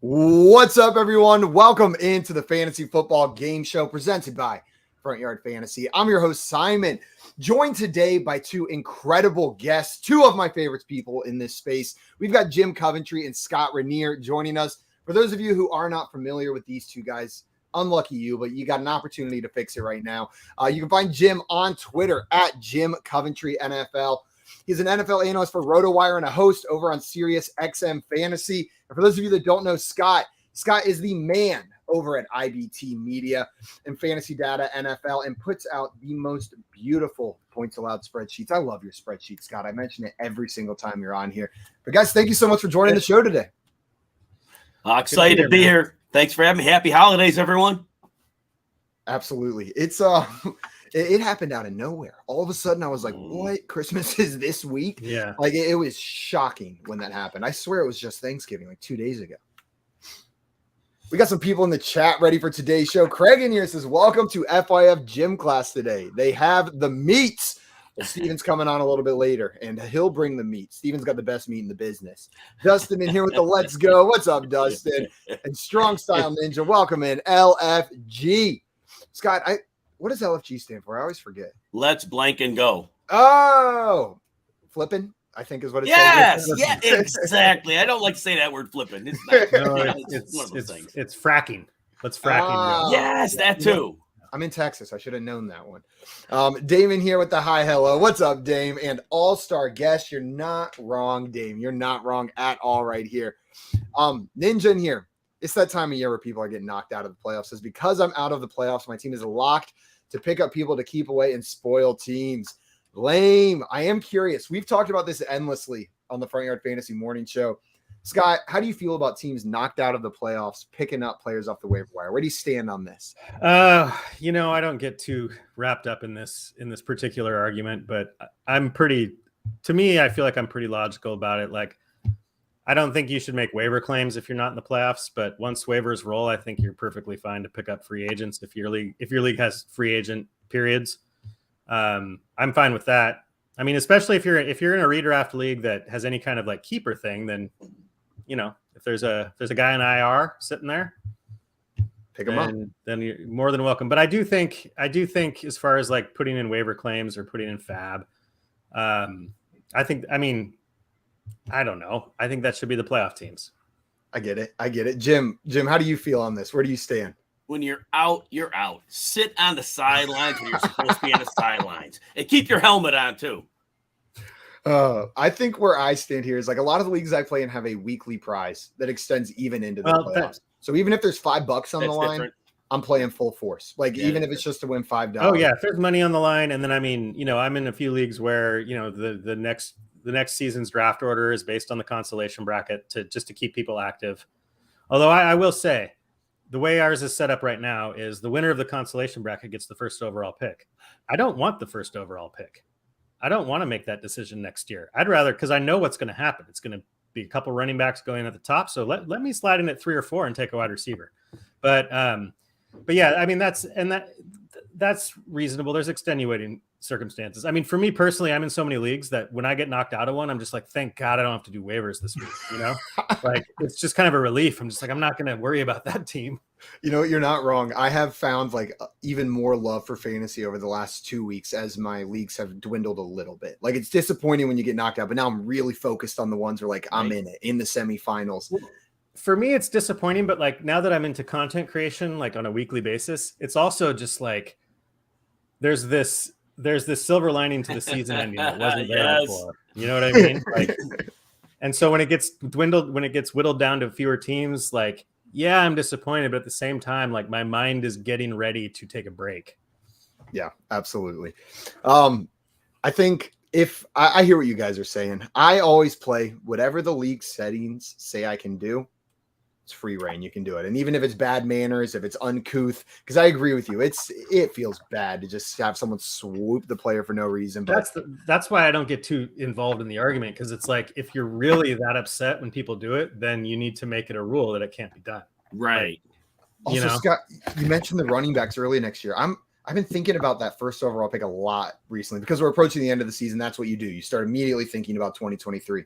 What's up, everyone? Welcome into the Fantasy Football Game Show presented by Front Yard Fantasy. I'm your host, Simon, joined today by two incredible guests, two of my favorite people in this space. We've got Jim Coventry and Scott Rainier joining us. For those of you who are not familiar with these two guys, unlucky you, but you got an opportunity to fix it right now. You can find Jim on Twitter at Jim Coventry NFL. He's an NFL analyst for RotoWire and a host over on Sirius XM Fantasy. And for those of you that don't know Scott is the man over at IBT Media and Fantasy Data NFL and puts out the most beautiful points allowed spreadsheets. I love your spreadsheet, Scott. I mention it every single time you're on here. But guys, thank you so much for joining the show today. Excited to be here. Thanks for having me. Happy holidays, everyone. Absolutely. It's it happened out of nowhere. All of a sudden I was like, what? Christmas is this week? Yeah. Like it was shocking when that happened. I swear it was just Thanksgiving, like 2 days ago. We got some people in the chat ready for today's show. Craig in here says, welcome to FYF gym class today. They have the meats. Steven's coming on a little bit later, and he'll bring the meat. Steven's got the best meat in the business. Dustin in here with the let's go. What's up, Dustin? And Strong Style Ninja, welcome in. LFG. Scott, what does LFG stand for? I always forget. Let's blank and go. Oh, flipping, I think is what it says. says. Yeah, exactly. I don't like to say that word flipping. It's not. It's one of those things. It's fracking. Let's fracking. Yes, that too. I'm in Texas. I should have known that one. Damon here with the hi, hello. What's up, Dame? And all-star guest. You're not wrong, Dame. You're not wrong at all right here. Ninja in here. It's that time of year where people are getting knocked out of the playoffs. It's because I'm out of the playoffs. My team is locked to pick up people to keep away and spoil teams. Lame. I am curious. We've talked about this endlessly on the Front Yard Fantasy Morning Show. Scott, how do you feel about teams knocked out of the playoffs, picking up players off the waiver wire? Where do you stand on this? I don't get too wrapped up in this particular argument, but I feel like I'm pretty logical about it. Like, I don't think you should make waiver claims if you're not in the playoffs, but once waivers roll, I think you're perfectly fine to pick up free agents if your league has free agent periods. I'm fine with that. I mean, especially if you're in a redraft league that has any kind of like keeper thing, then if there's a guy in IR sitting there, pick him up. Then you're more than welcome. But I do think as far as like putting in waiver claims or putting in fab, I don't know. I think that should be the playoff teams. I get it. Jim, how do you feel on this? Where do you stand? When you're out, you're out. Sit on the sidelines when you're supposed to be on the sidelines. And keep your helmet on, too. I think where I stand here is like a lot of the leagues I play in have a weekly prize that extends even into the playoffs. So even if there's $5 on the line, different. I'm playing full force. Like even if it's just to win $5. Oh yeah, if there's money on the line, and then I'm in a few leagues where the next season's draft order is based on the consolation bracket to keep people active. Although I will say, the way ours is set up right now is the winner of the consolation bracket gets the first overall pick. I don't want the first overall pick. I don't want to make that decision next year. I'd rather, because I know what's going to happen. It's going to be a couple running backs going at the top. So let me slide in at 3 or 4 and take a wide receiver. But yeah, I mean, that's reasonable. There's extenuating circumstances. I mean, for me personally, I'm in so many leagues that when I get knocked out of one, I'm just like, thank God I don't have to do waivers this week. Like it's just kind of a relief. I'm just like, I'm not going to worry about that team. You're not wrong. I have found like even more love for fantasy over the last 2 weeks as my leagues have dwindled a little bit. Like it's disappointing when you get knocked out, but now I'm really focused on the ones where like I'm in it in the semifinals. For me, it's disappointing, but like now that I'm into content creation, like on a weekly basis, it's also just like there's this silver lining to the season ending that wasn't there before. You know what I mean? Like, and so when it gets whittled down to fewer teams, like, yeah, I'm disappointed, but at the same time, like my mind is getting ready to take a break. Yeah, absolutely. I think if I hear what you guys are saying, I always play whatever the league settings say I can do. It's free reign. You can do it. And even if it's bad manners, if it's uncouth, because I agree with you, it feels bad to just have someone swoop the player for no reason. But that's why I don't get too involved in the argument, because it's like if you're really that upset when people do it, then you need to make it a rule that it can't be done. Right. Also, Scott, you mentioned the running backs early next year. I've been thinking about that first overall pick a lot recently because we're approaching the end of the season. That's what you do. You start immediately thinking about 2023.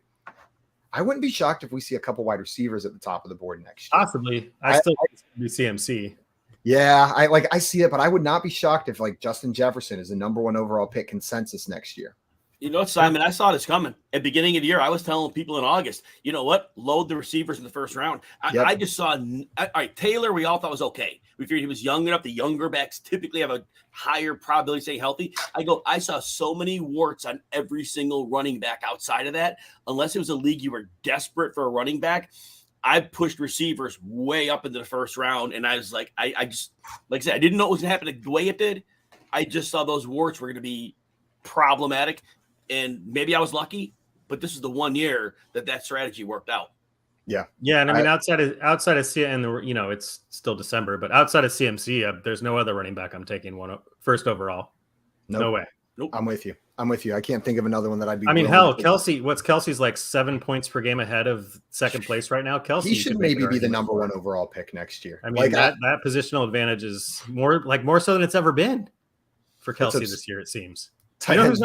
I wouldn't be shocked if we see a couple wide receivers at the top of the board next year. Possibly. I still do CMC. Yeah, I see it, but I would not be shocked if like Justin Jefferson is the number 1 overall pick consensus next year. You know what, Simon? I saw this coming at the beginning of the year. I was telling people in August, you know what? Load the receivers in the first round. I just saw, all right, Taylor, we all thought was okay. We figured he was young enough. The younger backs typically have a higher probability of staying healthy. I saw so many warts on every single running back outside of that. Unless it was a league you were desperate for a running back, I pushed receivers way up into the first round. And I was like, I just, like I said, I didn't know it was going to happen the way it did. I just saw those warts were going to be problematic. And maybe I was lucky, but this is the 1 year that strategy worked out. Yeah. Yeah. And I mean, outside of CMC, and it's still December, but outside of CMC, there's no other running back I'm taking first overall. Nope. No way. Nope. I'm with you. I can't think of another one that I'd be. I mean, hell, Kelsey's like 7 points per game ahead of second place right now. Kelsey, he should maybe be the number 1 overall pick next year. I mean, like that positional advantage is more so than it's ever been for Kelsey this year, it seems. You know who's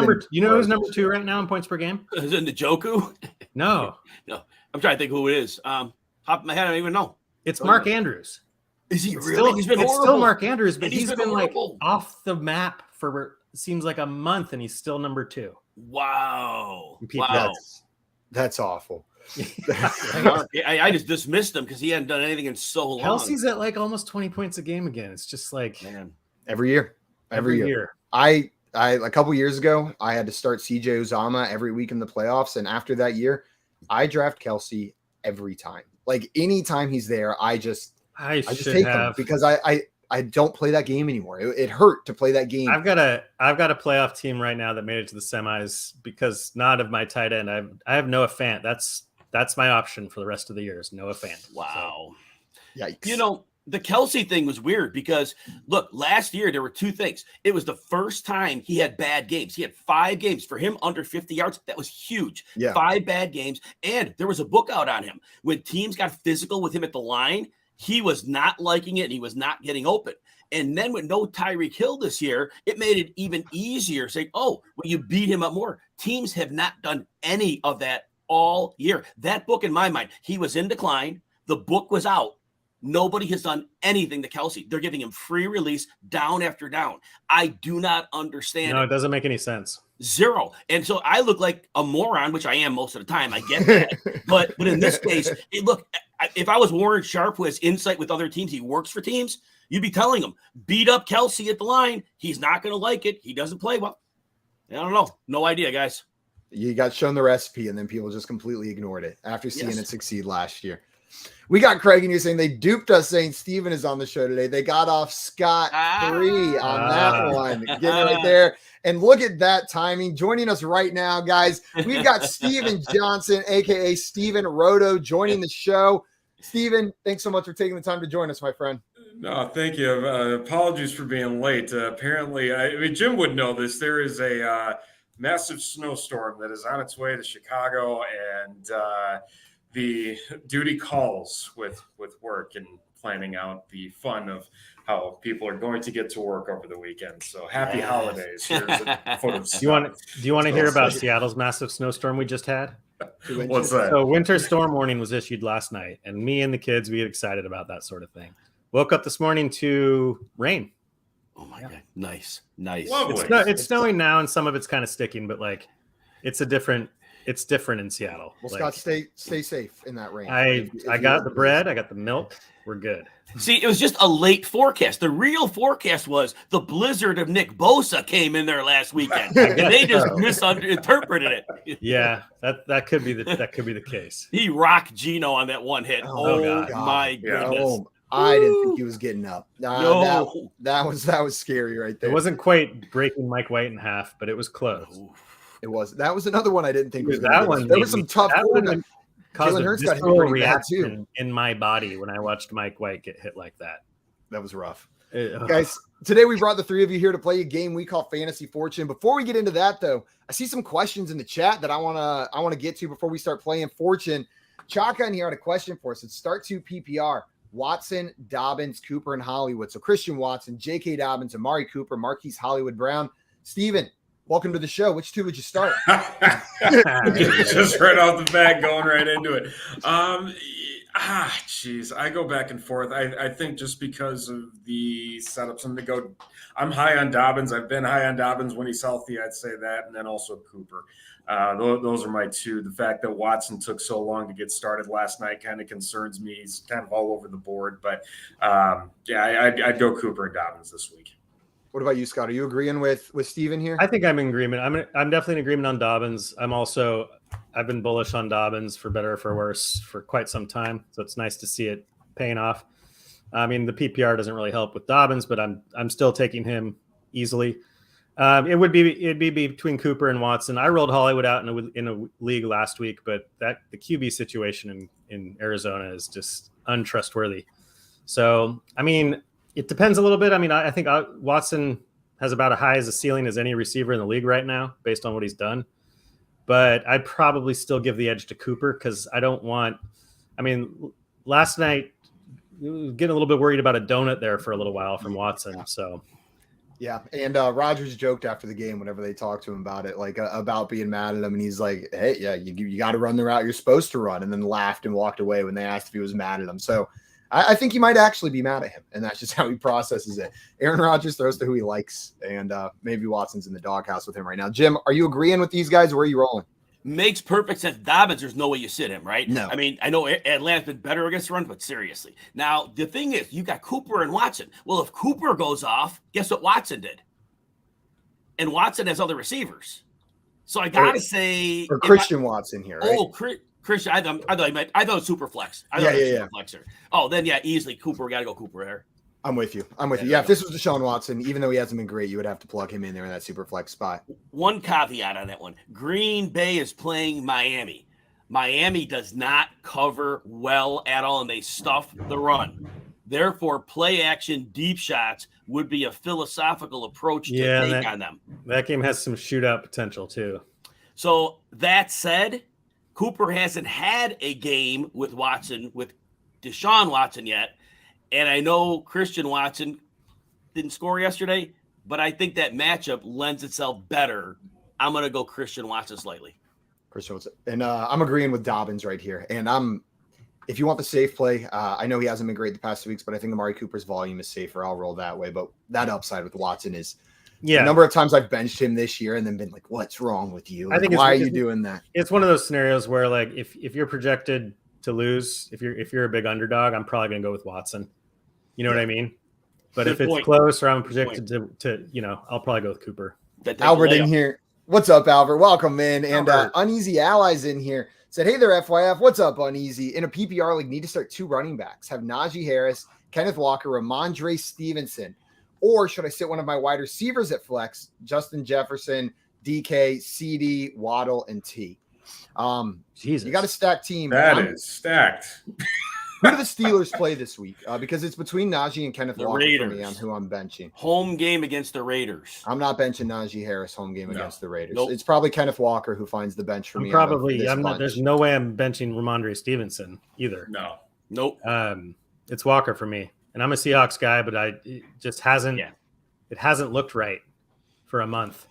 number 2 right now in points per game? Is it Njoku? No. I'm trying to think who it is. Top of my head, I don't even know. It's Mark Andrews. Is he really? He's been horrible. It's still Mark Andrews, but he's been like off the map for seems like a month, and he's still number 2. Wow. That's awful. I just dismissed him because he hadn't done anything in so long. Kelsey's at like almost 20 points a game again. It's just like, man, every year. I a couple years ago, I had to start CJ Uzomah every week in the playoffs. And after that year, I draft Kelsey every time. Like anytime he's there, I just take him because I don't play that game anymore. It hurt to play that game. I've got a playoff team right now that made it to the semis because not of my tight end. I have Noah Fant. That's my option for the rest of the year is Noah Fant. Wow. So, yikes. You know, the Kelsey thing was weird because, look, last year there were 2 things. It was the first time he had bad games. He had 5 games. For him, under 50 yards, that was huge. Yeah. 5 bad games. And there was a book out on him. When teams got physical with him at the line, he was not liking it and he was not getting open. And then with no Tyreek Hill this year, it made it even easier saying, oh, well, you beat him up more. Teams have not done any of that all year. That book, in my mind, he was in decline. The book was out. Nobody has done anything to Kelsey. They're giving him free release down after down. I do not understand. No, it doesn't make any sense. Zero. And so I look like a moron, which I am most of the time. I get that. but in this case, look, if I was Warren Sharp, who has insight with other teams, he works for teams, you'd be telling him, beat up Kelsey at the line. He's not going to like it. He doesn't play well. I don't know. No idea, guys. You got shown the recipe, and then people just completely ignored it after seeing it succeed last year. We got Craig and you saying they duped us saying Steven is on the show today. They got off scot-free on that one. Getting right there. And look at that timing. Joining us right now, guys, we've got Steven Johnson, a.k.a. Steven Roto, joining the show. Steven, thanks so much for taking the time to join us, my friend. No, thank you. Apologies for being late. Apparently, Jim would know this. There is a massive snowstorm that is on its way to Chicago, and the duty calls with work and planning out the fun of how people are going to get to work over the weekend. So happy holidays. Here's a photo of do you want to hear about Seattle's massive snowstorm we just had? What's that? So winter storm warning was issued last night, and me and the kids, we get excited about that sort of thing. Woke up this morning to rain. Oh my God. Nice. Lovely. It's snowing now, and some of it's kind of sticking, but like it's different in Seattle. Well, like, Scott, stay safe in that rain. I got the bread, I got the milk. We're good. See, it was just a late forecast. The real forecast was the blizzard of Nick Bosa came in there last weekend, and they just misinterpreted it. Yeah, that could be the case. He rocked Gino on that one hit. God. My goodness! Oh, I didn't think he was getting up. No. That was scary right there. It wasn't quite breaking Mike White in half, but it was close. It was. That was another one I didn't think was that one. There was some tough. Caused Jalen a Hurts got hit visceral pretty bad reaction in my body when I watched Mike White get hit like that. That was rough. Guys, today we brought the 3 of you here to play a game we call Fantasy Fortune. Before we get into that, though, I see some questions in the chat that I want to get to before we start playing Fortune. Chaka in here had a question for us. It's start 2 PPR. Watson, Dobbins, Cooper, and Hollywood. So Christian Watson, J.K. Dobbins, Amari Cooper, Marquise Hollywood Brown. Steven, welcome to the show. Which two would you start? Just right off the bat, going right into it. Geez, I go back and forth. I think just because of the setups and I'm high on Dobbins. I've been high on Dobbins when he's healthy. I'd say that, and then also Cooper. Those are my two. The fact that Watson took so long to get started last night kind of concerns me. He's kind of all over the board, but I'd go Cooper and Dobbins this week. What about you, Scott? Are you agreeing with Steven here? I think I'm in agreement. I'm definitely in agreement on Dobbins. I've been bullish on Dobbins for better or for worse for quite some time. So it's nice to see it paying off. I mean, the PPR doesn't really help with Dobbins, but I'm still taking him easily. It'd be between Cooper and Watson. I rolled Hollywood out in a league last week, but the QB situation in Arizona is just untrustworthy. So, I mean, it depends a little bit. I mean, I think Watson has about as high as a ceiling as any receiver in the league right now, based on what he's done. But I'd probably still give the edge to Cooper because last night, getting a little bit worried about a donut there for a little while from Watson. So, yeah. And Rodgers joked after the game whenever they talked to him about it, like about being mad at him. And he's like, hey, yeah, you got to run the route you're supposed to run. And then laughed and walked away when they asked if he was mad at him. So I think he might actually be mad at him. And that's just how he processes it. Aaron Rodgers throws to who he likes. And maybe Watson's in the doghouse with him right now. Jim, are you agreeing with these guys? Or are you rolling? Makes perfect sense. Dobbins, there's no way you sit him, right? No. I mean, I know Atlanta's been better against the run, but seriously. Now, the thing is, you got Cooper and Watson. Well, if Cooper goes off, guess what Watson did? And Watson has other receivers. So I got to say. Or Christian Watson here, right? Oh, Christian. I thought it was super flex. Super flexer. Oh, then, easily Cooper. Got to go Cooper there. I'm with you. Yeah, if this was Deshaun Watson, even though he hasn't been great, you would have to plug him in there in that super flex spot. One caveat on that one. Green Bay is playing Miami. Miami does not cover well at all, and they stuff the run. Therefore, play action deep shots would be a philosophical approach to take on them. That game has some shootout potential, too. So that said, Cooper hasn't had a game with Deshaun Watson yet. And I know Christian Watson didn't score yesterday, but I think that matchup lends itself better. I'm going to go Christian Watson slightly. Christian Watson. And I'm agreeing with Dobbins right here. And if you want the safe play, I know he hasn't been great the past 2 weeks, but I think Amari Cooper's volume is safer. I'll roll that way. But that upside with Watson is the number of times I've benched him this year and then been like, what's wrong with you? Like, why are you doing that? It's one of those scenarios where, like, if you're projected to lose, if you're a big underdog, I'm probably going to go with Watson. You know what I mean? But if it's close or I'm projected to, I'll probably go with Cooper. Albert in here. What's up, Albert? Welcome in. And Uneasy Allies in here said, hey there, FYF. What's up, Uneasy? In a PPR league, need to start 2 running backs. Have Najee Harris, Kenneth Walker, Ramondre Stevenson. Or should I sit one of my wide receivers at flex? Justin Jefferson, DK, CD, Waddle, and T. Jesus. You got a stacked team. That is stacked. Who do the Steelers play this week? Because it's between Najee and Kenneth Walker for me on who I'm benching. Home game against the Raiders. I'm not benching Najee Harris home game against the Raiders. Nope. It's probably Kenneth Walker who finds the bench for me. There's no way I'm benching Ramondre Stevenson either. No. Nope. It's Walker for me. And I'm a Seahawks guy, but it just hasn't looked right for a month.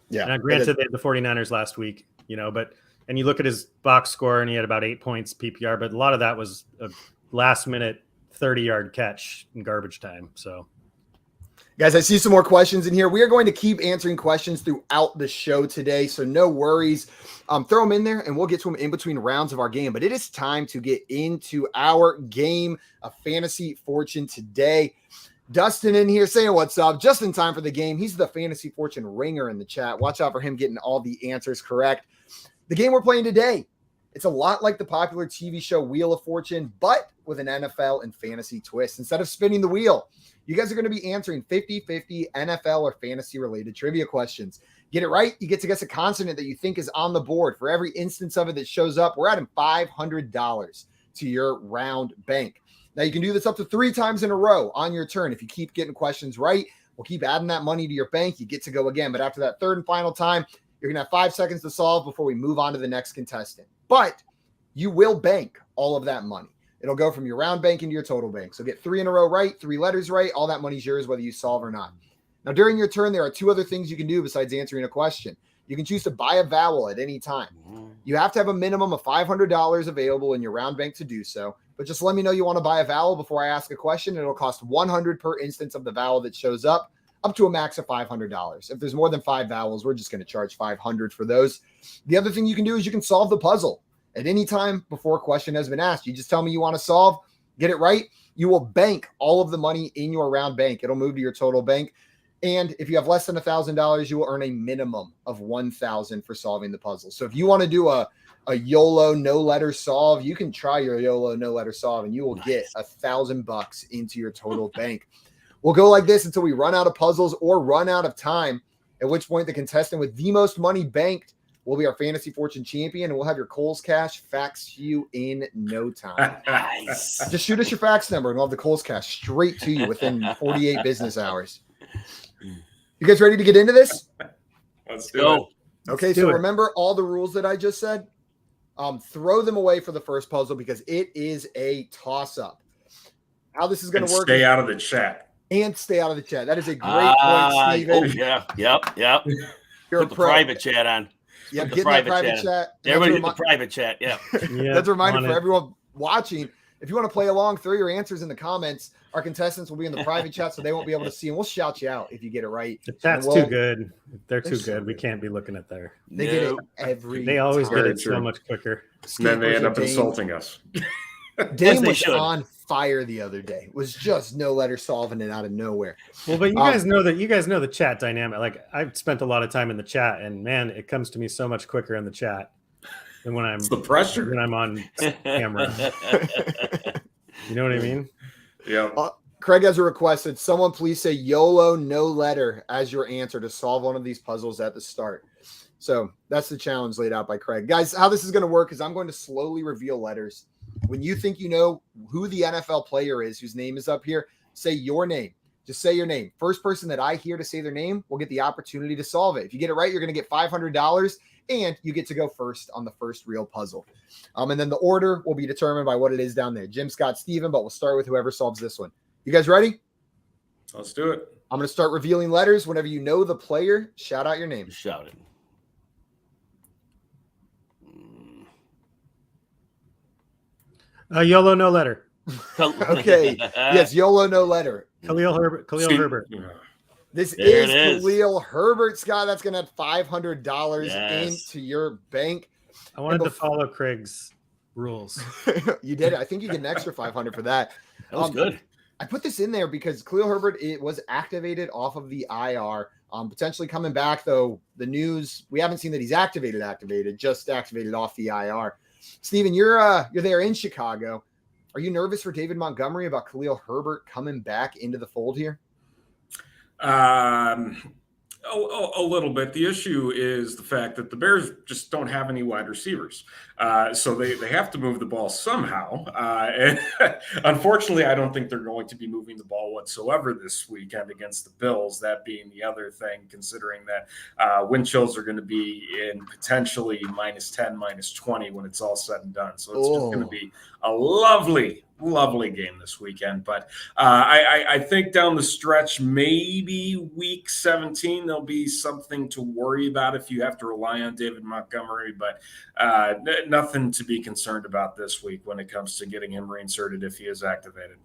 Yeah. And granted, they had the 49ers last week, and you look at his box score and he had about 8 points PPR, but a lot of that was a last minute 30-yard catch in garbage time. So, guys, I see some more questions in here. We are going to keep answering questions throughout the show today, so no worries. Throw them in there, and we'll get to them in between rounds of our game. But it is time to get into our game of Fantasy Fortune today. Dustin in here saying what's up, just in time for the game. He's the Fantasy Fortune ringer in the chat. Watch out for him getting all the answers correct. The game we're playing today, it's a lot like the popular TV show Wheel of Fortune, but with an NFL and fantasy twist. Instead of spinning the wheel, you guys are going to be answering 50-50 NFL or fantasy-related trivia questions. Get it right, you get to guess a consonant that you think is on the board. For every instance of it that shows up, we're adding $500 to your round bank. Now, you can do this up to 3 times in a row on your turn. If you keep getting questions right, we'll keep adding that money to your bank. You get to go again. But after that third and final time, you're going to have 5 seconds to solve before we move on to the next contestant. But you will bank all of that money. It'll go from your round bank into your total bank. So get 3 in a row right, 3 letters right. All that money's yours, whether you solve or not. Now, during your turn, there are 2 other things you can do besides answering a question. You can choose to buy a vowel at any time. You have to have a minimum of $500 available in your round bank to do so, but just let me know you want to buy a vowel before I ask a question. It'll cost $100 per instance of the vowel that shows up to a max of $500. If there's more than 5 vowels, we're just going to charge $500 for those. The other thing you can do is you can solve the puzzle at any time before a question has been asked. You just tell me you want to solve, get it right. You will bank all of the money in your round bank. It'll move to your total bank. And if you have less than $1,000, you will earn a minimum of $1,000 for solving the puzzle. So if you want to do a YOLO no letter solve, you can try your YOLO no letter solve and you will get $1,000 into your total bank. We'll go like this until we run out of puzzles or run out of time, at which point the contestant with the most money banked will be our Fantasy Fortune champion, and we'll have your Kohl's Cash faxed to you in no time. Nice. Just shoot us your fax number and we'll have the Kohl's Cash straight to you within 48 business hours. You guys ready to get into this? Let's do it. Okay, so remember all the rules that I just said? Throw them away for the first puzzle because it is a toss-up. How this is going to work. Stay out of the chat. And stay out of the chat. That is a great point, Steven. Oh, yep. You're Put the private chat on. Yep, get that private chat. Everybody get the private chat, yeah. That's a reminder for everyone watching. If you want to play along, throw your answers in the comments. Our contestants will be in the private chat, so they won't be able to see, and we'll shout you out if you get it right. The chat's too good. They're too good. We can't be looking at there. They get it every They always time. get it so much quicker. And then they end up insulting us. Dame was on fire the other day. It was just no letter solving it out of nowhere. Well, but you guys know the chat dynamic. Like, I've spent a lot of time in the chat, and man, it comes to me so much quicker in the chat than when it's the pressure when I'm on camera. You know what I mean? Yeah. Craig has a request that someone please say YOLO no letter as your answer to solve one of these puzzles at the start. So that's the challenge laid out by Craig. Guys, how this is going to work is I'm going to slowly reveal letters. When you think you know who the NFL player is whose name is up here, say your name. Just say your name. First person that I hear to say their name will get the opportunity to solve it. If you get it right, you're going to get $500, and you get to go first on the first real puzzle. And then the order will be determined by what it is down there. Jim, Scott, Steven, but we'll start with whoever solves this one. You guys ready? Let's do it. I'm going to start revealing letters. Whenever you know the player, shout out your name. Shout it. YOLO no letter. Okay. Yes, YOLO no letter. Khalil Herbert. This There is it is. Khalil Herbert, Scott. That's going to add $500 into your bank. I wanted to follow Craig's rules. You did it. I think you get an extra $500 for that. That was good. I put this in there because Khalil Herbert, it was activated off of the IR. Potentially coming back, though, the news, we haven't seen that he's activated, just activated off the IR. Steven, you're there in Chicago. Are you nervous for David Montgomery about Khalil Herbert coming back into the fold here? A little bit. The issue is the fact that the Bears just don't have any wide receivers. So they have to move the ball somehow. And unfortunately, I don't think they're going to be moving the ball whatsoever this weekend against the Bills, that being the other thing, considering that wind chills are going to be in potentially -10, -20 when it's all said and done. So it's just going to be a lovely game this weekend. But I think down the stretch, maybe week 17, there'll be something to worry about if you have to rely on David Montgomery, but nothing to be concerned about this week when it comes to getting him reinserted if he is activated.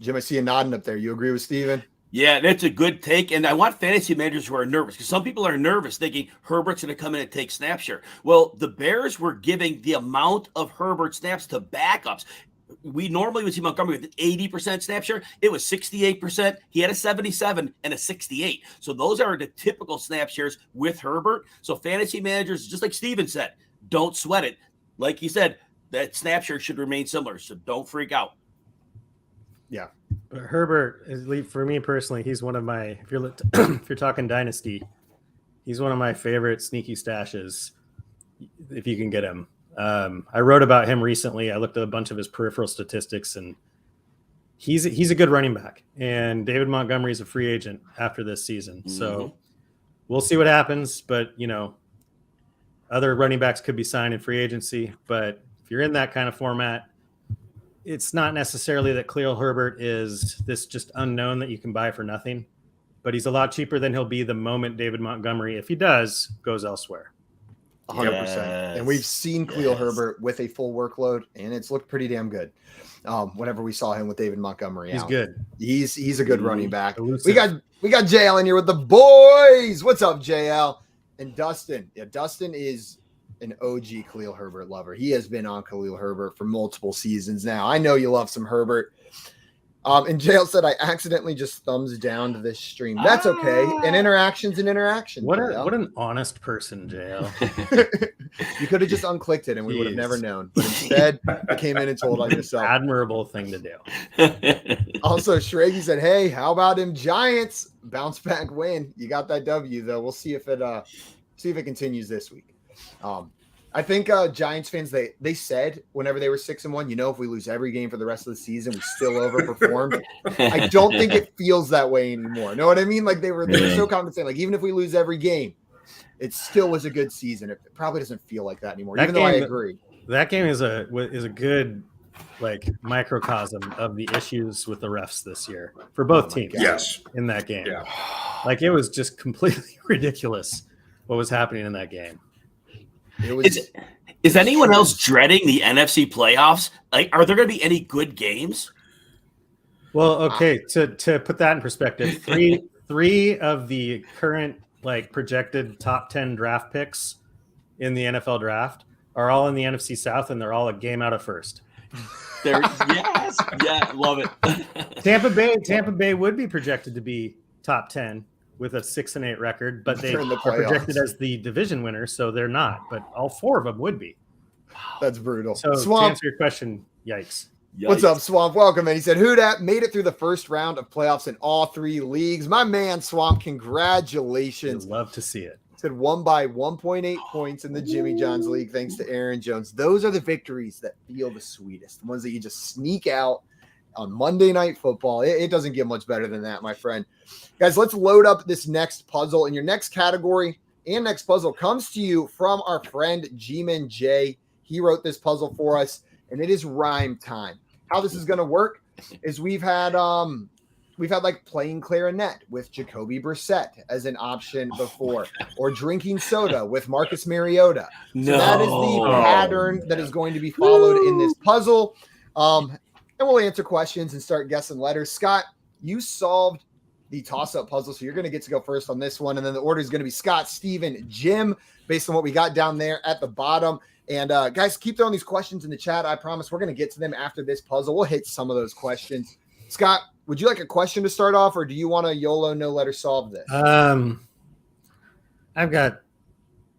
Jim, I see you nodding up there. You agree with Steven? Yeah, that's a good take. And I want fantasy managers who are nervous, because some people are nervous thinking Herbert's going to come in and take snaps here. Well, the Bears were giving the amount of Herbert snaps to backups. We normally would see Montgomery with 80% snap share. It was 68%. He had a 77 and a 68. So those are the typical snap shares with Herbert. So fantasy managers, just like Steven said, don't sweat it. Like he said, that snap share should remain similar. So don't freak out. Yeah. But Herbert, for me personally, he's one of my, if you're talking dynasty, he's one of my favorite sneaky stashes if you can get him. I wrote about him recently. I looked at a bunch of his peripheral statistics, and he's a good running back. And David Montgomery is a free agent after this season. So we'll see what happens. But, other running backs could be signed in free agency. But if you're in that kind of format, it's not necessarily that Khalil Herbert is this just unknown that you can buy for nothing. but he's a lot cheaper than he'll be the moment David Montgomery, if he does, goes elsewhere. 100%. Yes. And we've seen Khalil Herbert with a full workload, and it's looked pretty damn good. Whenever we saw him with David Montgomery He's out. good. He's a good running back. Elusive. We got JL in here with the boys. What's up, JL? And Dustin. Yeah, Dustin is an OG Khalil Herbert lover. He has been on Khalil Herbert for multiple seasons now. I know you love some Herbert. And JL said I accidentally just thumbs down to this stream. That's okay. An interaction's an interaction. What an honest person, JL. You could have just unclicked it and we would have never known. But instead, you came in and told on yourself. Admirable thing to do. Also, Shraggy said, hey, how about them Giants? Bounce back win. You got that W, though. We'll see if it continues this week. I think Giants fans, they said whenever they were 6-1, if we lose every game for the rest of the season, we still overperformed. I don't think it feels that way anymore. Know what I mean? Like they were so confident saying, like, even if we lose every game, it still was a good season. It probably doesn't feel like that anymore, even though I agree. That game is a good microcosm of the issues with the refs this year for both teams. Yes. In that game. Yeah. It was just completely ridiculous what was happening in that game. Is anyone else dreading the NFC playoffs? Are there going to be any good games? Well, okay, to put that in perspective, three of the current projected top 10 draft picks in the NFL draft are all in the NFC South, and they're all a game out of first. Yes, yeah, love it. Tampa Bay would be projected to be top 10 with a 6-8 record, but they are projected as the division winner, so they're not. But all four of them would be. That's brutal. So Swamp, to answer your question, yikes. What's up, Swamp? Welcome. And he said, who dat made it through the first round of playoffs in all three leagues. My man, Swamp, congratulations. I'd love to see it. Said won by 1.8 points in the Jimmy John's League thanks to Aaron Jones. Those are the victories that feel the sweetest, the ones that you just sneak out on Monday Night Football. It doesn't get much better than that, my friend. Guys, let's load up this next puzzle. And your next category and next puzzle comes to you from our friend G-Man J. He wrote this puzzle for us, and it is rhyme time. How this is going to work is we've had playing clarinet with Jacoby Brissett as an option before, or drinking soda with Marcus Mariota. So that is the pattern that is going to be followed in this puzzle. And we'll answer questions and start guessing letters. Scott, you solved the toss-up puzzle, so you're going to get to go first on this one. And then the order is going to be Scott, Steven, Jim, based on what we got down there at the bottom. And guys, keep throwing these questions in the chat. I promise we're going to get to them after this puzzle. We'll hit some of those questions. Scott, would you like a question to start off, or do you want a YOLO no letter solve this? I've got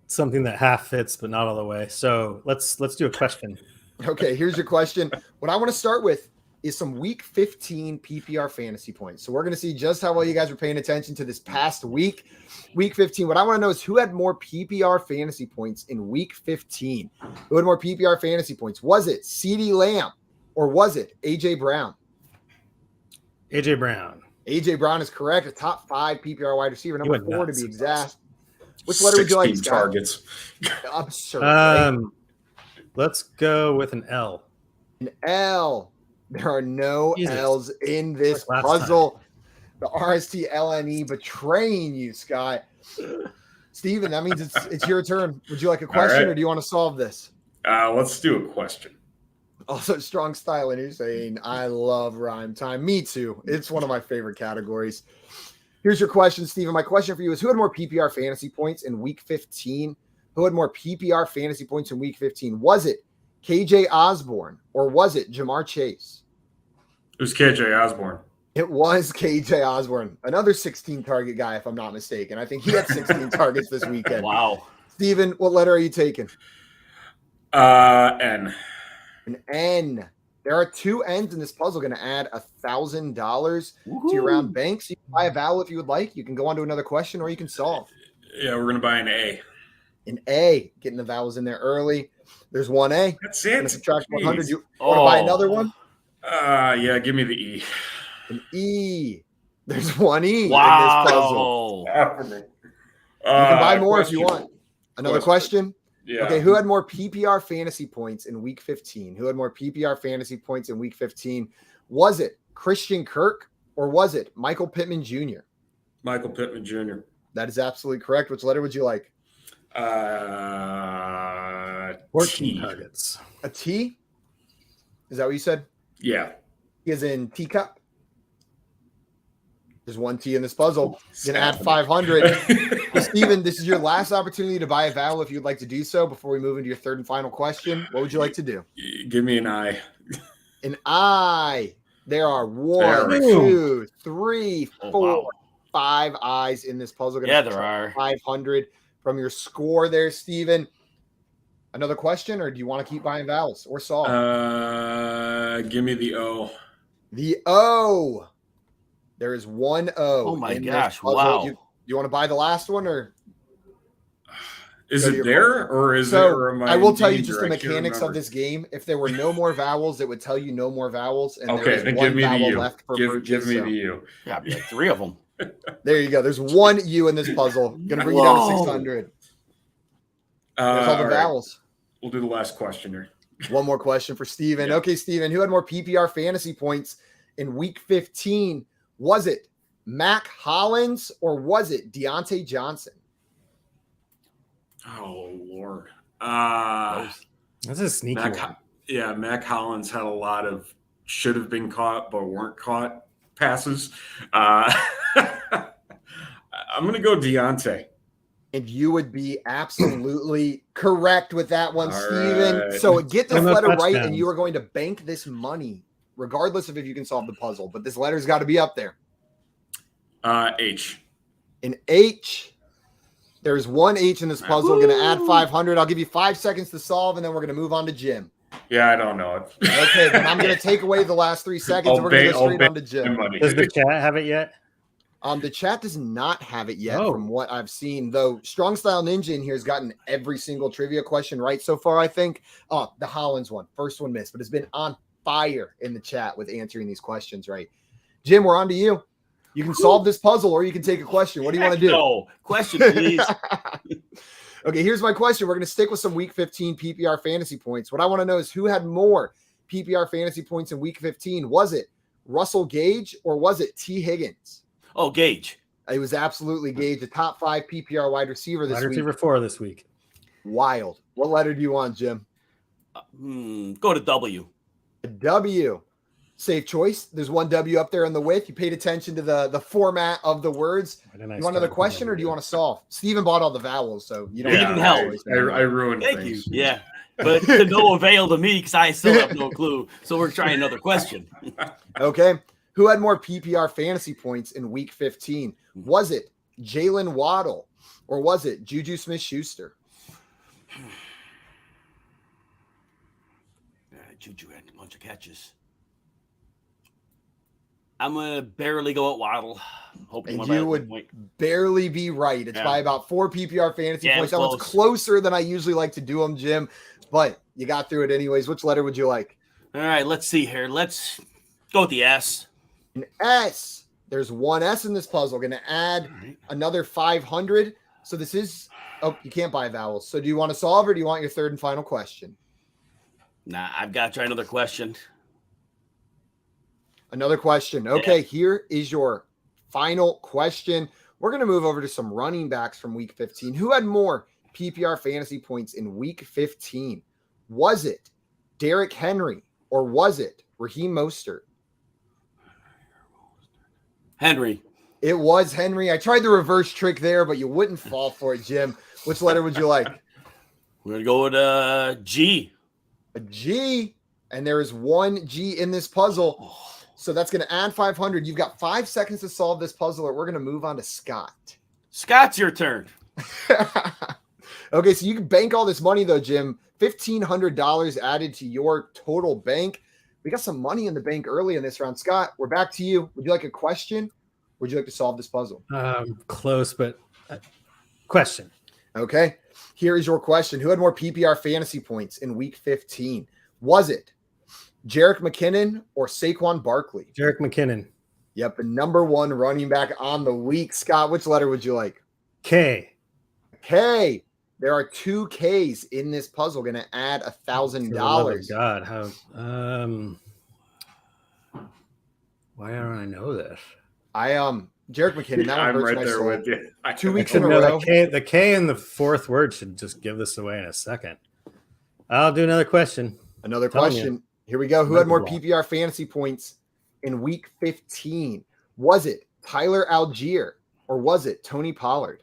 something that half fits, but not all the way. So let's do a question. Okay, here's your question. What I want to start with is some week 15 PPR fantasy points. So we're going to see just how well you guys were paying attention to this past week. Week 15. What I want to know is who had more PPR fantasy points in week 15? Who had more PPR fantasy points? Was it CeeDee Lamb or was it AJ Brown? AJ Brown. AJ Brown is correct. A top 5 PPR wide receiver, number 4 to be exact. Which letter would you 16 like, Scott? targets. Absurd. Right? Let's go with an L. An L. There are no Jesus. L's in this Like puzzle. Time. The RSTLNE betraying you, Scott. Steven, that means it's your turn. Would you like a question or do you want to solve this? Let's do a question. Also, strong style, and you're saying, I love rhyme time. Me too. It's one of my favorite categories. Here's your question, Steven. My question for you is who had more PPR fantasy points in week 15? Who had more PPR fantasy points in week 15? Was it KJ Osborne or was it Jamar Chase? It was KJ Osborne. It was KJ Osborne, another 16 target guy, if I'm not mistaken. I think he had 16 targets this weekend. Wow. Steven, what letter are you taking? N. An N. There are 2 N's in this puzzle, going to add $1,000 to your round bank. So you can buy a vowel if you would like. You can go on to another question or you can solve. Yeah, we're going to buy an A. An A. Getting the vowels in there early. There's 1A. That's it. Subtract 100. You want to buy another one? Yeah, give me the E. An E. There's 1 E wow. in this puzzle. You can buy more if you want. Another question? Yeah. Okay, who had more PPR fantasy points in week 15? Who had more PPR fantasy points in week 15? Was it Christian Kirk or was it Michael Pittman Jr.? Michael Pittman Jr. That is absolutely correct. Which letter would you like? 14 T. targets. A T? Is that what you said? Yeah. T as in teacup? There's one T in this puzzle. You're going to add 500. So, Steven, this is your last opportunity to buy a vowel if you'd like to do so before we move into your third and final question. What would you like to do? Give me an I. An I. There are 1, 2, 3, 4, 5 I's in this puzzle. Yeah, there are. 500 from your score there, Steven. Another question, or do you want to keep buying vowels or solve? Give me the O. The O. There is one O. Oh my gosh! Wow. You want to buy the last one, or is it there, or is so? it? Or I will tell you just the mechanics of this game. If there were no more vowels, it would tell you no more vowels, and okay, there is then one give me vowel the U. left for Give purchase. me the U. Yeah, like 3 of them. There you go. There's one U in this puzzle. Gonna bring you down to 600. There's all the vowels. We'll do the last question here. One more question for Steven. Yeah. Okay, Steven, who had more PPR fantasy points in week 15? Was it Mac Hollins or was it Deontay Johnson? Oh, Lord. That's a sneaky one. Yeah, Mac Hollins had a lot of should have been caught but weren't caught passes. I'm going to go Deontay. And you would be absolutely correct with that one, All Steven. right. So get this letter right, and touchdowns. you are going to bank this money, regardless of if you can solve the puzzle. But this letter's got to be up there. H. An H. There's one H in this puzzle. Going to add 500. I'll give you 5 seconds to solve, and then we're going to move on to Jim. Yeah, I don't know it. Okay, then I'm going to take away the last 3 seconds, and we're going to go straight on to Jim. Does the chat have it yet? The chat does not have it yet from what I've seen, though Strong Style Ninja in here has gotten every single trivia question right so far, I think. Oh, the Hollins one. First one missed, but it's been on fire in the chat with answering these questions right. Jim, we're on to you. You can solve this puzzle or you can take a question. What do you want to do? No. Question, please. Okay, here's my question. We're going to stick with some Week 15 PPR fantasy points. What I want to know is who had more PPR fantasy points in Week 15? Was it Russell Gage or was it T. Higgins? Oh, Gage. It was absolutely Gage, the top 5 PPR wide receiver this week. Wide receiver 4 this week. Wild. What letter do you want, Jim? Go to W. A W. Safe choice. There's one W up there on the width. You paid attention to the format of the words. You want another question or do you want to solve? Steven bought all the vowels, so you don't didn't help. I ruined Thank things. you. Yeah. But to no avail to me because I still have no clue. So we're trying another question. Okay. Who had more PPR fantasy points in Week 15? Was it Jalen Waddle or was it Juju Smith-Schuster? Juju had a bunch of catches. I'm going to barely go at Waddle. And you would barely be right. It's by about 4 PPR fantasy points. That close. one's closer than I usually like to do them, Jim, but you got through it anyways. Which letter would you like? All right, let's see here. Let's go with the S. An S. There's one S in this puzzle. Going to add another 500. So this is, you can't buy vowels. So do you want to solve or do you want your third and final question? Nah, I've got to try another question. Another question. Okay, here is your final question. We're going to move over to some running backs from Week 15. Who had more PPR fantasy points in Week 15? Was it Derrick Henry or was it Raheem Mostert? Henry. It was Henry. I tried the reverse trick there, but you wouldn't fall for it, Jim. Which letter would you like? We're going to go with G. A G. And there is one G in this puzzle. So that's going to add 500. You've got 5 seconds to solve this puzzle, or we're going to move on to Scott. Scott's your turn. Okay, so you can bank all this money, though, Jim. $1,500 added to your total bank. We got some money in the bank early in this round. Scott, we're back to you. Would you like a question? Would you like to solve this puzzle? Close, but question. Okay, here is your question. Who had more PPR fantasy points in Week 15? Was it Jerick McKinnon or Saquon Barkley? Jerick McKinnon. Yep, the number 1 running back on the week. Scott, which letter would you like? K. K. There are 2 Ks in this puzzle. Going to add $1,000. God, how? Why don't I know this? Jerick McKinnon. That one I'm hurts right my there soul. with you. 2 weeks in a No, row. the K in the fourth word should just give this away in a second. I'll do another question. Another Telling question. you. Here we go. Who had more Block. PPR fantasy points in week 15? Was it Tyler Algier or was it Tony Pollard?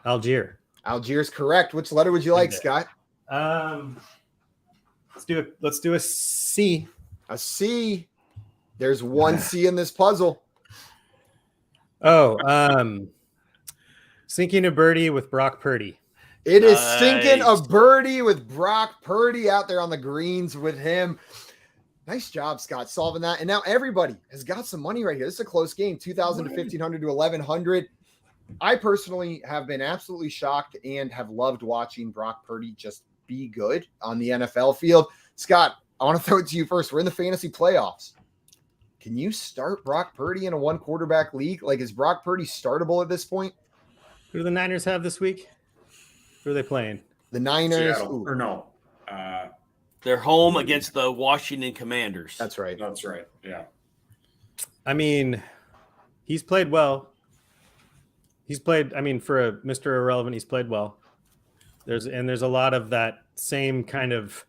Algier. Algier's correct. Which letter would you like, Okay. Scott? Let's do a C. A C. There's one C in this puzzle. Oh, sinking a birdie with Brock Purdy. It is sinking a birdie with Brock Purdy out there on the greens with him. Nice job, Scott, solving that. And now everybody has got some money right here. This is a close game, 2,000 to 1,500 to 1,100. I personally have been absolutely shocked and have loved watching Brock Purdy just be good on the NFL field. Scott, I want to throw it to you first. We're in the fantasy playoffs. Can you start Brock Purdy in a one quarterback league? Like, is Brock Purdy startable at this point? Who do the Niners have this week? Who are they playing? The Niners. Or no. They're home against the Washington Commanders. That's right. That's right. Yeah. I mean, he's played well. For a Mr. Irrelevant, he's played well. There's a lot of that same kind of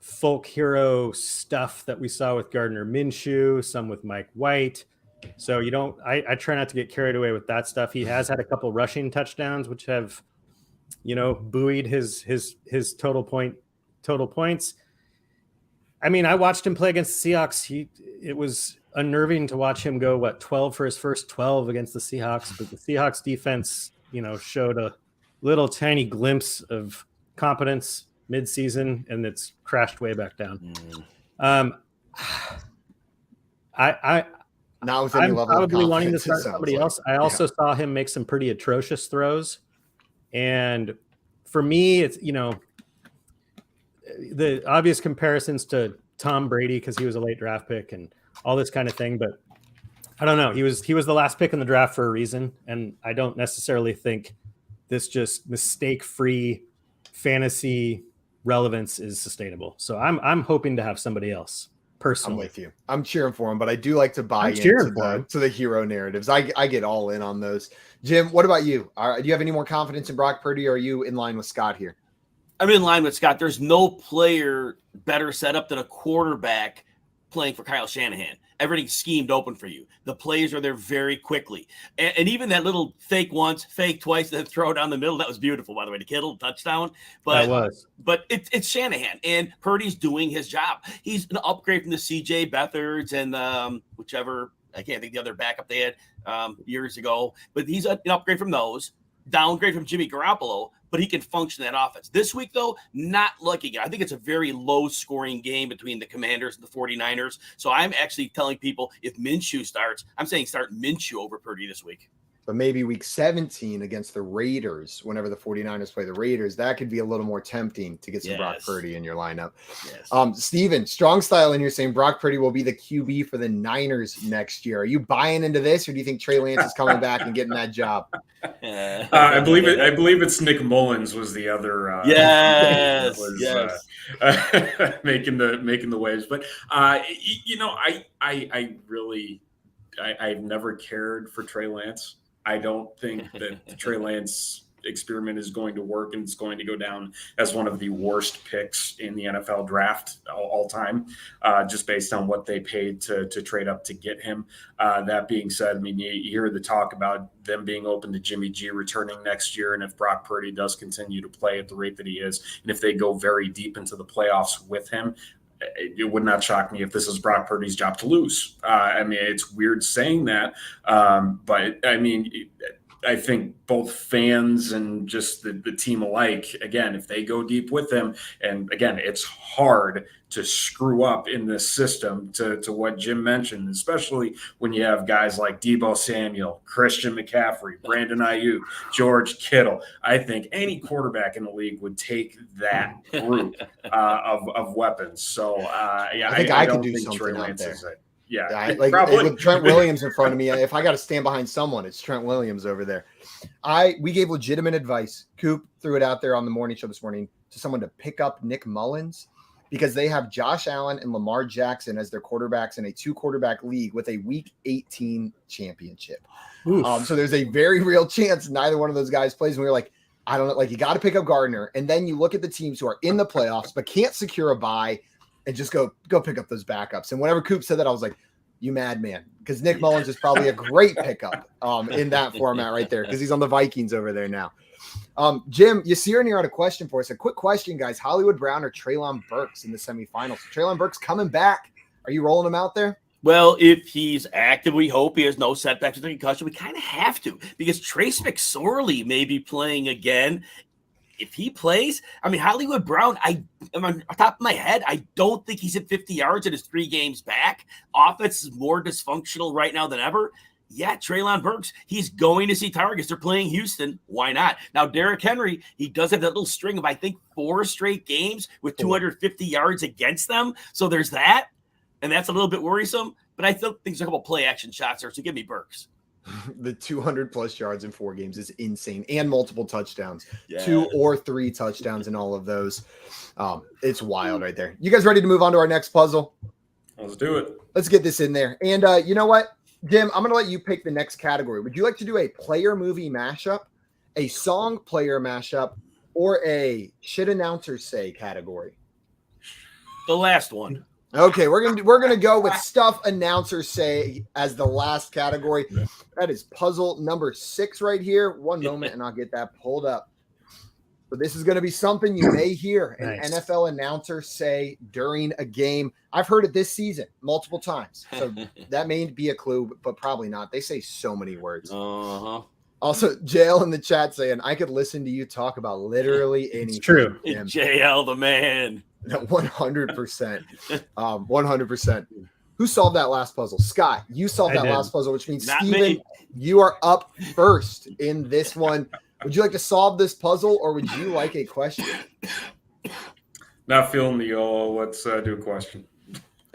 folk hero stuff that we saw with Gardner Minshew, some with Mike White. So I try not to get carried away with that stuff. He has had a couple rushing touchdowns, which have, buoyed his total points. I mean, I watched him play against the Seahawks. It was unnerving to watch him go 12 for his first 12 against the Seahawks, but the Seahawks defense, showed a little tiny glimpse of competence mid-season, and it's crashed way back down. I'm probably wanting to start somebody else. I also saw him make some pretty atrocious throws, and for me, it's the obvious comparisons to Tom Brady because he was a late draft pick and all this kind of thing, but I don't know. He was the last pick in the draft for a reason, and I don't necessarily think this just mistake-free fantasy relevance is sustainable. So I'm hoping to have somebody else personally. I'm with you. I'm cheering for him, but I do like to buy into the hero narratives. I get all in on those. Jim, what about you? Do you have any more confidence in Brock Purdy, or are you in line with Scott here? I'm in line with Scott. There's no player better set up than a quarterback playing for Kyle Shanahan. Everything's schemed open for you. The plays are there very quickly. And even that little fake once, fake twice, then throw down the middle, that was beautiful, by the way, to Kittle, touchdown. But it's Shanahan, and Purdy's doing his job. He's an upgrade from the CJ Beathard's and whichever, I can't think the other backup they had years ago. But he's an upgrade from those, downgrade from Jimmy Garoppolo, but he can function that offense. This week, though, not looking. I think it's a very low-scoring game between the Commanders and the 49ers. So I'm actually telling people if Minshew starts, I'm saying start Minshew over Purdy this week. But maybe week 17 against the Raiders, whenever the 49ers play the Raiders, that could be a little more tempting to get some Brock Purdy in your lineup. Yes. Steven, strong style in here saying Brock Purdy will be the QB for the Niners next year. Are you buying into this, or do you think Trey Lance is coming back and getting that job? I believe it's Nick Mullins was the other. Making the waves. But I've never cared for Trey Lance. I don't think that the Trey Lance experiment is going to work, and it's going to go down as one of the worst picks in the NFL draft all time, just based on what they paid to trade up to get him. That being said, I mean, you hear the talk about them being open to Jimmy G returning next year, and if Brock Purdy does continue to play at the rate that he is, and if they go very deep into the playoffs with him, it would not shock me if this is Brock Purdy's job to lose. I mean, it's weird saying that, but I mean, I think both fans and just the team alike, again, if they go deep with him, and again, it's hard to screw up in this system to what Jim mentioned, especially when you have guys like Deebo Samuel, Christian McCaffrey, Brandon Ayuk, George Kittle. I think any quarterback in the league would take that group of weapons. So, I think I could do something Trey out Lance there. Probably. With Trent Williams in front of me, if I got to stand behind someone, it's Trent Williams over there. We gave legitimate advice. Coop threw it out there on the morning show this morning to someone to pick up Nick Mullins. because they have Josh Allen and Lamar Jackson as their quarterbacks in a 2-quarterback league with a Week 18 championship. So there's a very real chance neither one of those guys plays. And we were like, I don't know, like you got to pick up Gardner. And then you look at the teams who are in the playoffs but can't secure a bye and just go pick up those backups. And whenever Coop said that, I was like, you madman, because Nick Mullins is probably a great pickup in that format right there because he's on the Vikings over there now. Jim, Yasir had a question for us. A quick question, guys. Hollywood Brown or Treylon Burks in the semifinals? Treylon Burks coming back. Are you rolling him out there? Well, if he's active, we hope he has no setbacks with the concussion. We kind of have to because Trace McSorley may be playing again. If he plays, I mean, Hollywood Brown, I'm on top of my head, I don't think he's at 50 yards in his 3 games back. Offense is more dysfunctional right now than ever. Yeah, Treylon Burks, he's going to see targets. They're playing Houston. Why not? Now, Derrick Henry, he does have that little string of, I think, 4 straight games with 250 yards against them. So there's that. And that's a little bit worrisome, but I still think there's a couple play action shots there. So give me Burks. The 200+ yards in 4 games is insane, and multiple touchdowns, Yeah. 2 or 3 touchdowns in all of those. It's wild right there. You guys ready to move on to our next puzzle? Let's do it. Let's get this in there. And you know what, Jim, I'm going to let you pick the next category. Would you like to do a player movie mashup, a song player mashup, or a shit announcers say category? The last one. Okay, we're gonna go with stuff announcers say as the last category. That is puzzle number 6 right here. One moment, and I'll get that pulled up. So this is going to be something you may hear an NFL announcer say during a game. I've heard it this season multiple times, so that may be a clue, but probably not. They say so many words. Also, JL in the chat saying, I could listen to you talk about literally anything. It's true. JL, the man. 100%. 100%. Who solved that last puzzle? Scott, you solved that last puzzle, which means, Steven, you are up first in this one. Would you like to solve this puzzle, or would you like a question? Not feeling the YOLO. Let's do a question.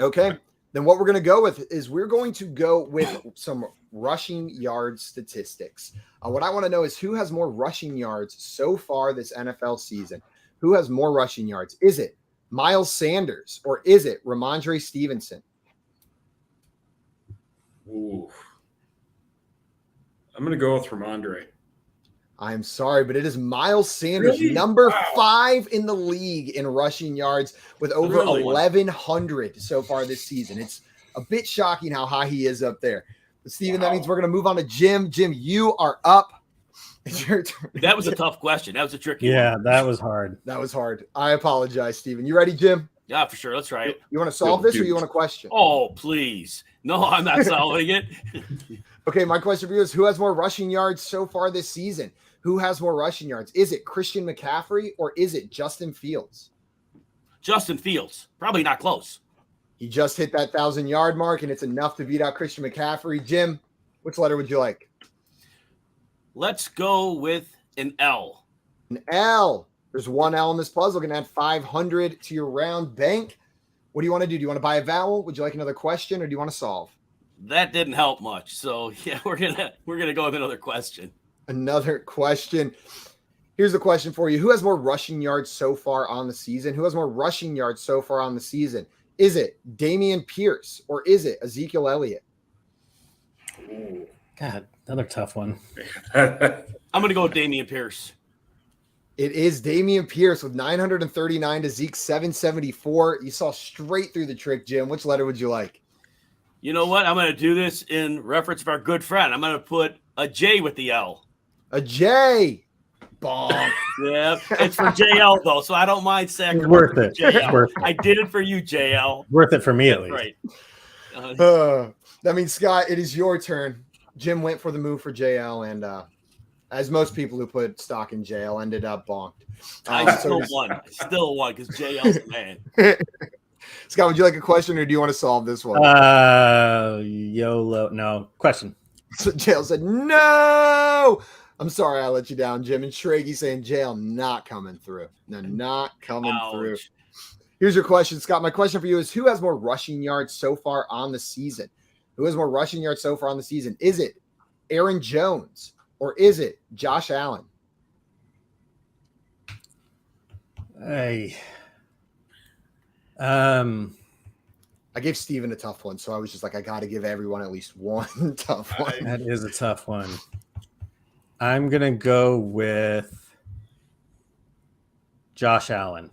Okay. Then what we're going to go with is we're going to go with some rushing yard statistics. What I want to know is who has more rushing yards so far this NFL season? Who has more rushing yards? Is it Miles Sanders or is it Ramondre Stevenson? Ooh. I'm going to go with Ramondre. I'm sorry, but it is Miles Sanders, really? number 5 in the league in rushing yards with over 1,100 so far this season. It's a bit shocking how high he is up there. But Steven, that means we're going to move on to Jim. Jim, you are up. It's your turn. That was a tough question. That was a tricky one. Yeah, that was hard. That was hard. I apologize, Steven. You ready, Jim? Yeah, for sure. Let's try it. You want to solve this or you want a question? Oh, please. No, I'm not solving it. Okay, my question for you is who has more rushing yards so far this season? Who has more rushing yards? Is it Christian McCaffrey or is it Justin Fields? Justin Fields. Probably not close. He just hit that 1,000-yard mark, and it's enough to beat out Christian McCaffrey. Jim, which letter would you like? Let's go with an L. An L. There's one L in this puzzle. Going to add 500 to your round bank. What do you want to do? Do you want to buy a vowel? Would you like another question, or do you want to solve? That didn't help much. So yeah, we're gonna go with another question. Another question. Here's a question for you. Who has more rushing yards so far on the season? Who has more rushing yards so far on the season? Is it Dameon Pierce or is it Ezekiel Elliott? Ooh. God, another tough one. I'm going to go with Dameon Pierce. It is Dameon Pierce with 939 to Zeke's 774. You saw straight through the trick, Jim. Which letter would you like? You know what? I'm going to do this in reference of our good friend. I'm going to put a J with the L. A J. Bonk. Yeah, it's for JL, though, so I don't mind sacrificing. Worth it. JL. Worth it. I did it for you, JL. Worth it for me, at least. Right. That means, Scott, it is your turn. Jim went for the move for JL, and as most people who put stock in JL ended up bonked. I still won because JL's the man. Scott, would you like a question, or do you want to solve this one? YOLO. No. Question. So JL said, no. I'm sorry I let you down, Jim. And Shraggy saying JL not coming through. No, not coming through. Here's your question, Scott. My question for you is who has more rushing yards so far on the season? Who has more rushing yards so far on the season? Is it Aaron Jones or is it Josh Allen? Hey. I gave Steven a tough one, so I was just like, I got to give everyone at least one tough one. That is a tough one. I'm going to go with Josh Allen.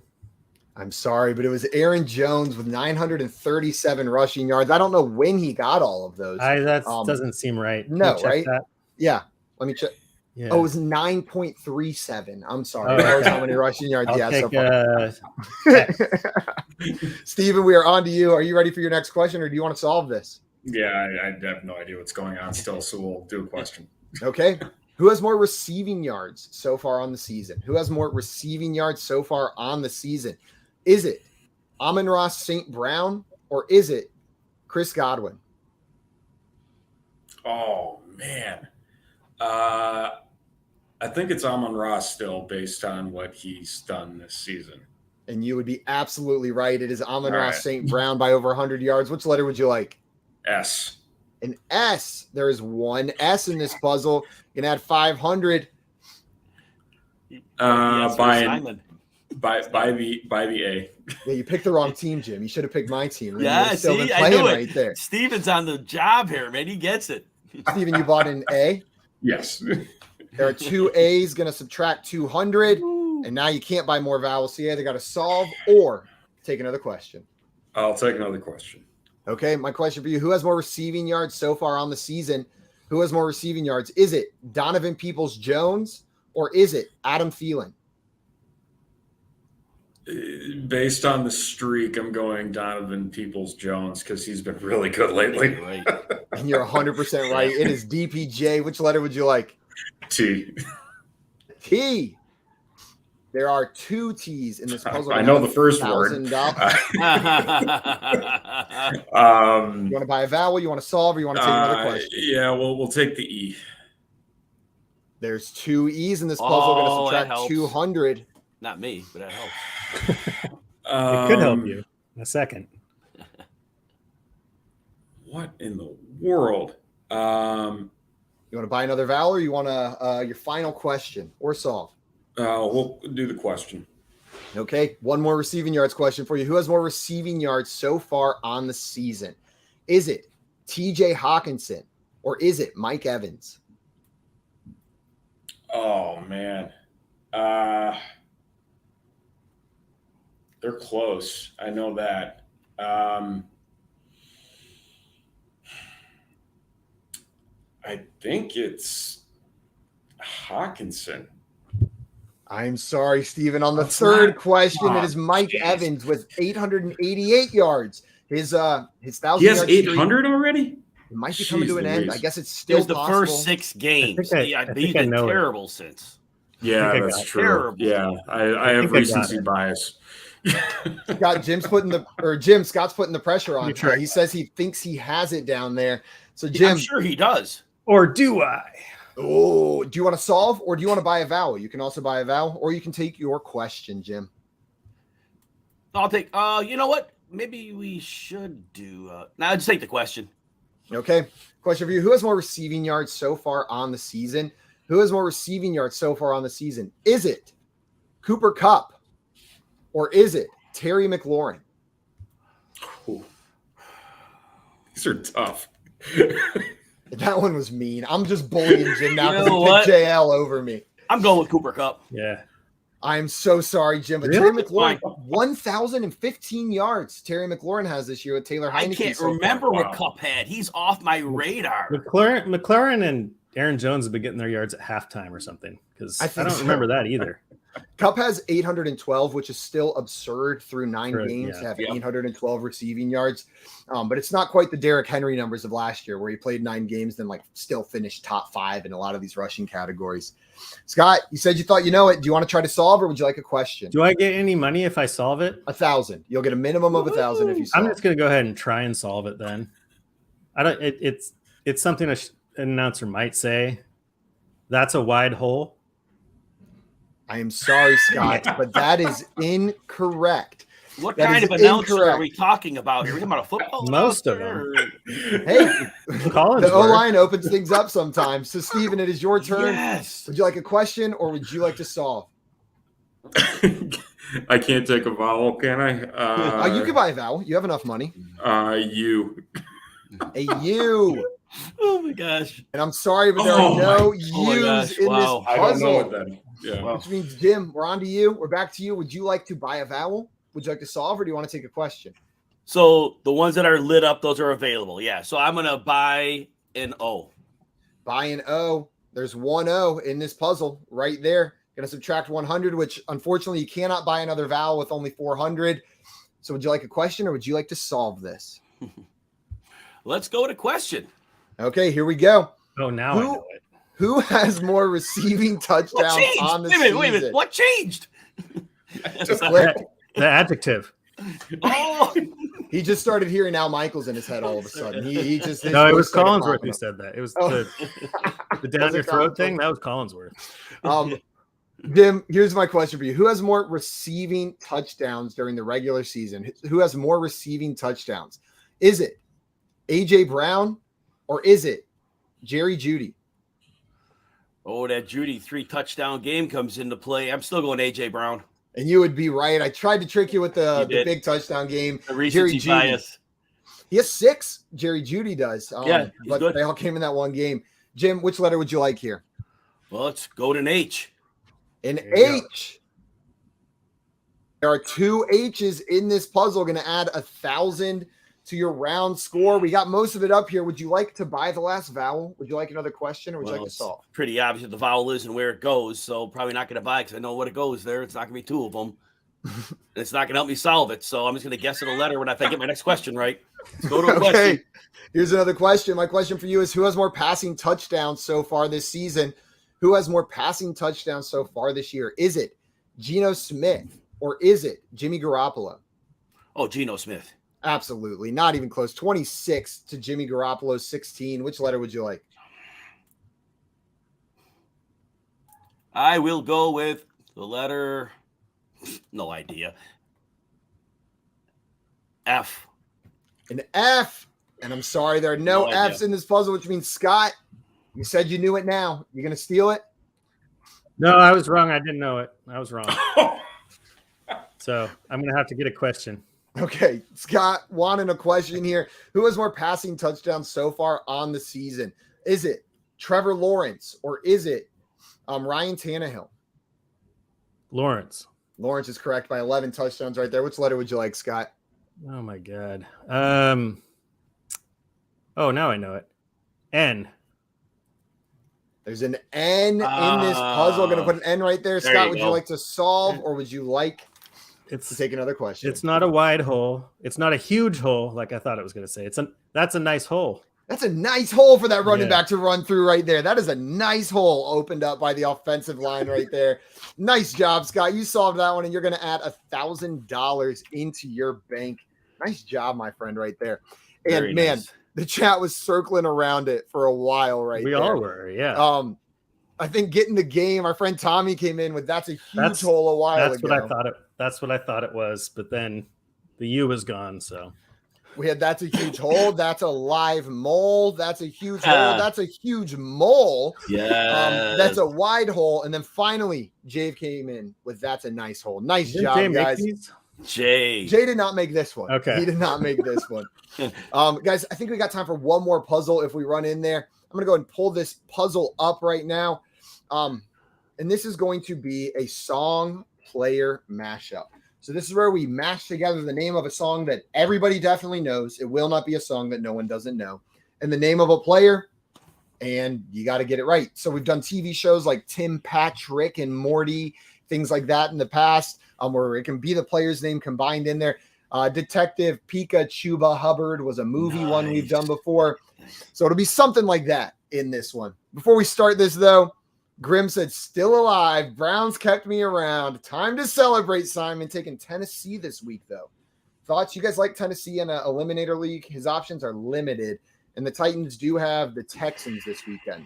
I'm sorry, but it was Aaron Jones with 937 rushing yards. I don't know when he got all of those. That doesn't seem right. No, right? That? Yeah. Let me check. Yeah. Oh, it was 9.37. I'm sorry. Oh, that was how many rushing yards. I'll Yeah, take, so far. Steven, we are on to you. Are you ready for your next question, or do you want to solve this? Yeah, I have no idea what's going on still, so we'll do a question. Okay. Who has more receiving yards so far on the season? Who has more receiving yards so far on the season? Is it Amon-Ra St. Brown, or is it Chris Godwin? Oh, man. I think it's Amon-Ra still based on what he's done this season. And you would be absolutely right. It is Amon-Ra St. Brown by over 100 yards. Which letter would you like? S. An S. There is one S in this puzzle. You can add 500. By the A. Yeah, you picked the wrong team, Jim. You should have picked my team. Yeah, still see, been I knew it. right there. Steven's on the job here, man. He gets it. Steven, you bought an A? Yes. There are two A's, going to subtract 200. And now you can't buy more vowels. So you either got to solve or take another question. I'll take another question. Okay, my question for you. Who has more receiving yards so far on the season? Who has more receiving yards? Is it Donovan Peoples-Jones, or is it Adam Thielen? Based on the streak, I'm going Donovan Peoples-Jones because he's been really good lately. Right. And you're 100% right. It is DPJ. Which letter would you like? T. T. There are two T's in this puzzle. I know the first word. You want to buy a vowel? You want to solve, or you want to take another question? Yeah, we'll take the E. There's two E's in this puzzle. Going to subtract 200. Not me, but that helps. It could help you in a second. What in the world? You want to buy another vowel, or you want to your final question or solve? We'll do the question. Okay, one more receiving yards question for you. Who has more receiving yards so far on the season? Is it TJ Hawkinson, or is it Mike Evans? Oh, man. They're close. I know that. I think it's Hawkinson. I'm sorry, Steven. On the third question, it is Mike Evans with 888 yards. His 1,000 He has yard 800 already? It might be coming to an end. I guess it's still It was the possible. first 6 games. He's been terrible since. Yeah, that's true. Terrible. Yeah, I have recency bias. Scott's putting the pressure on. He says he thinks he has it down there. So Jim, I'm sure he does. Or do I? Oh, do you want to solve, or do you want to buy a vowel? You can also buy a vowel, or you can take your question, Jim. I'll take. You know what? Maybe we should do. Now, just take the question. Okay. Question for you: who has more receiving yards so far on the season? Who has more receiving yards so far on the season? Is it Cooper Kupp, or is it Terry McLaurin? Ooh. These are tough. That one was mean. I'm just bullying Jim now because he picked JL over me. I'm going with Cooper Kupp. Yeah. I'm so sorry, Jim. But Terry McLaurin, 1,015 yards Terry McLaurin has this year with Taylor Heineke. I can't remember what Kupp had. He's off my radar. McLaurin and Aaron Jones have been getting their yards at halftime or something, because I don't remember that either. Kupp has 812, which is still absurd through 9 games to have 812 receiving yards. But it's not quite the Derrick Henry numbers of last year, where he played 9 games, then still finished top 5 in a lot of these rushing categories. Scott, you said you thought you know it. Do you want to try to solve, or would you like a question? Do I get any money if I solve it? 1,000. You'll get a minimum of 1,000 if you solve. I'm just going to go ahead and try and solve it then. It's something an announcer might say. That's a wide hole. I am sorry, Scott, but that is incorrect. What kind of announcer are we talking about here? Are we talking about a football? Most of them. Hey, the O-line opens things up sometimes. So, Steven, it is your turn. Yes. Would you like a question, or would you like to solve? I can't take a vowel, can I? You can buy a vowel. You have enough money. U. A U. Oh my gosh. And I'm sorry, but there are no U's in this puzzle. I don't know it then. Yeah. Wow. Which means, Jim, we're on to you. We're back to you. Would you like to buy a vowel? Would you like to solve, or do you want to take a question? So the ones that are lit up, those are available. Yeah. So I'm going to buy an O. Buy an O. There's one O in this puzzle right there. Going to subtract 100, which unfortunately you cannot buy another vowel with only 400. So would you like a question, or would you like to solve this? Let's go to question. Okay, here we go. Oh, now I know it. Who has more receiving touchdowns on the season? Wait a minute. What changed? Just click. The adjective. Oh, He just started hearing Al Michaels in his head all of a sudden. He just No, it was started Collinsworth popping who up. said that. It was Oh. the down Was your it throat Collinsworth? thing. That was Collinsworth. Jim, here's my question for you. Who has more receiving touchdowns during the regular season? Who has more receiving touchdowns? Is it A.J. Brown or is it Jerry Jeudy? oh, that Judy 3-touchdown game comes into play. I'm still going A.J. Brown. And you would be right. I tried to trick you with the You did. big touchdown game. The recency Jerry Jeudy. bias. He has 6. Jerry Jeudy does. Yeah, he's but good. they all came in that one game. Jim, which letter would you like here? Well, let's go to an H. An There you go. H. There are 2 H's in this puzzle. Going to add 1,000 to your round score. We got most of it up here. Would you like to buy the last vowel? Would you like another question, or would you like to it's solve? pretty obvious what the vowel is and where it goes. So probably not going to buy because I know what it goes there. It's not going to be 2 of them. And it's not going to help me solve it. So I'm just going to guess at a letter when I get my next question right. Let's go to a Okay. question. Here's another question. My question for you is, who has more passing touchdowns so far this season? Who has more passing touchdowns so far this year? Is it Geno Smith or is it Jimmy Garoppolo? Oh, Geno Smith. Absolutely. Not even close. 26 to Jimmy Garoppolo's 16. Which letter would you like? I will go with the letter. No idea. F. An F. And I'm sorry, there are no No idea. F's in this puzzle, which means, Scott, you said you knew it now. You're going to steal it? No, I was wrong. I didn't know it. I was wrong. So I'm going to have to get a question. Okay. Scott wanting a question here. Who has more passing touchdowns so far on the season? Is it Trevor Lawrence or is it Ryan Tannehill? Lawrence. Lawrence is correct by 11 touchdowns right there. Which letter would you like, Scott? Oh, my God. Oh, now I know it. N. There's an N in this puzzle. Going to put an N right there. There Scott, you would go. you like to solve or would you like to It's take another question? it's not a wide hole. It's not a huge hole like I thought it was going to say. That's a nice hole. That's a nice hole for that running Yeah. back to run through right there. That is a nice hole opened up by the offensive line right there. Nice job, Scott. You solved that one, and you're going to add $1,000 into your bank. Nice job, my friend, right there. And Very man, nice. the chat was circling around it for a while right We there. all were, yeah. I think getting the game, our friend Tommy came in with that's a huge That's- hole a while That's ago. what I thought it. That's what I thought it was. But then the U was gone. So We had that's a huge hole. That's a live mole. That's a huge hole. That's a huge mole. Yeah. That's a wide hole. And then finally, Jave came in with that's a nice hole. Nice Didn't job, Jay make guys. these? Jay. Jay did not make this one. Okay. He did not make this one. Guys, I think we got time for one more puzzle if we run in there. I'm going to go and pull this puzzle up right now. And this is going to be a song player mashup. So this is where we mash together the name of a song that everybody definitely knows. It will not be a song that no one doesn't know. And the name of a player, and you got to get it right. So we've done TV shows like Tim, Patrick, and Morty, things like that in the past, where it can be the player's name combined in there. Detective Pika Chuba Hubbard was a movie one we've done before. So it'll be something like that in this one. Before we start this, though, Grim said, still alive. Browns kept me around. Time to celebrate, Simon. Taking Tennessee this week, though. Thoughts? You guys like Tennessee in an eliminator league? His options are limited. And the Titans do have the Texans this weekend.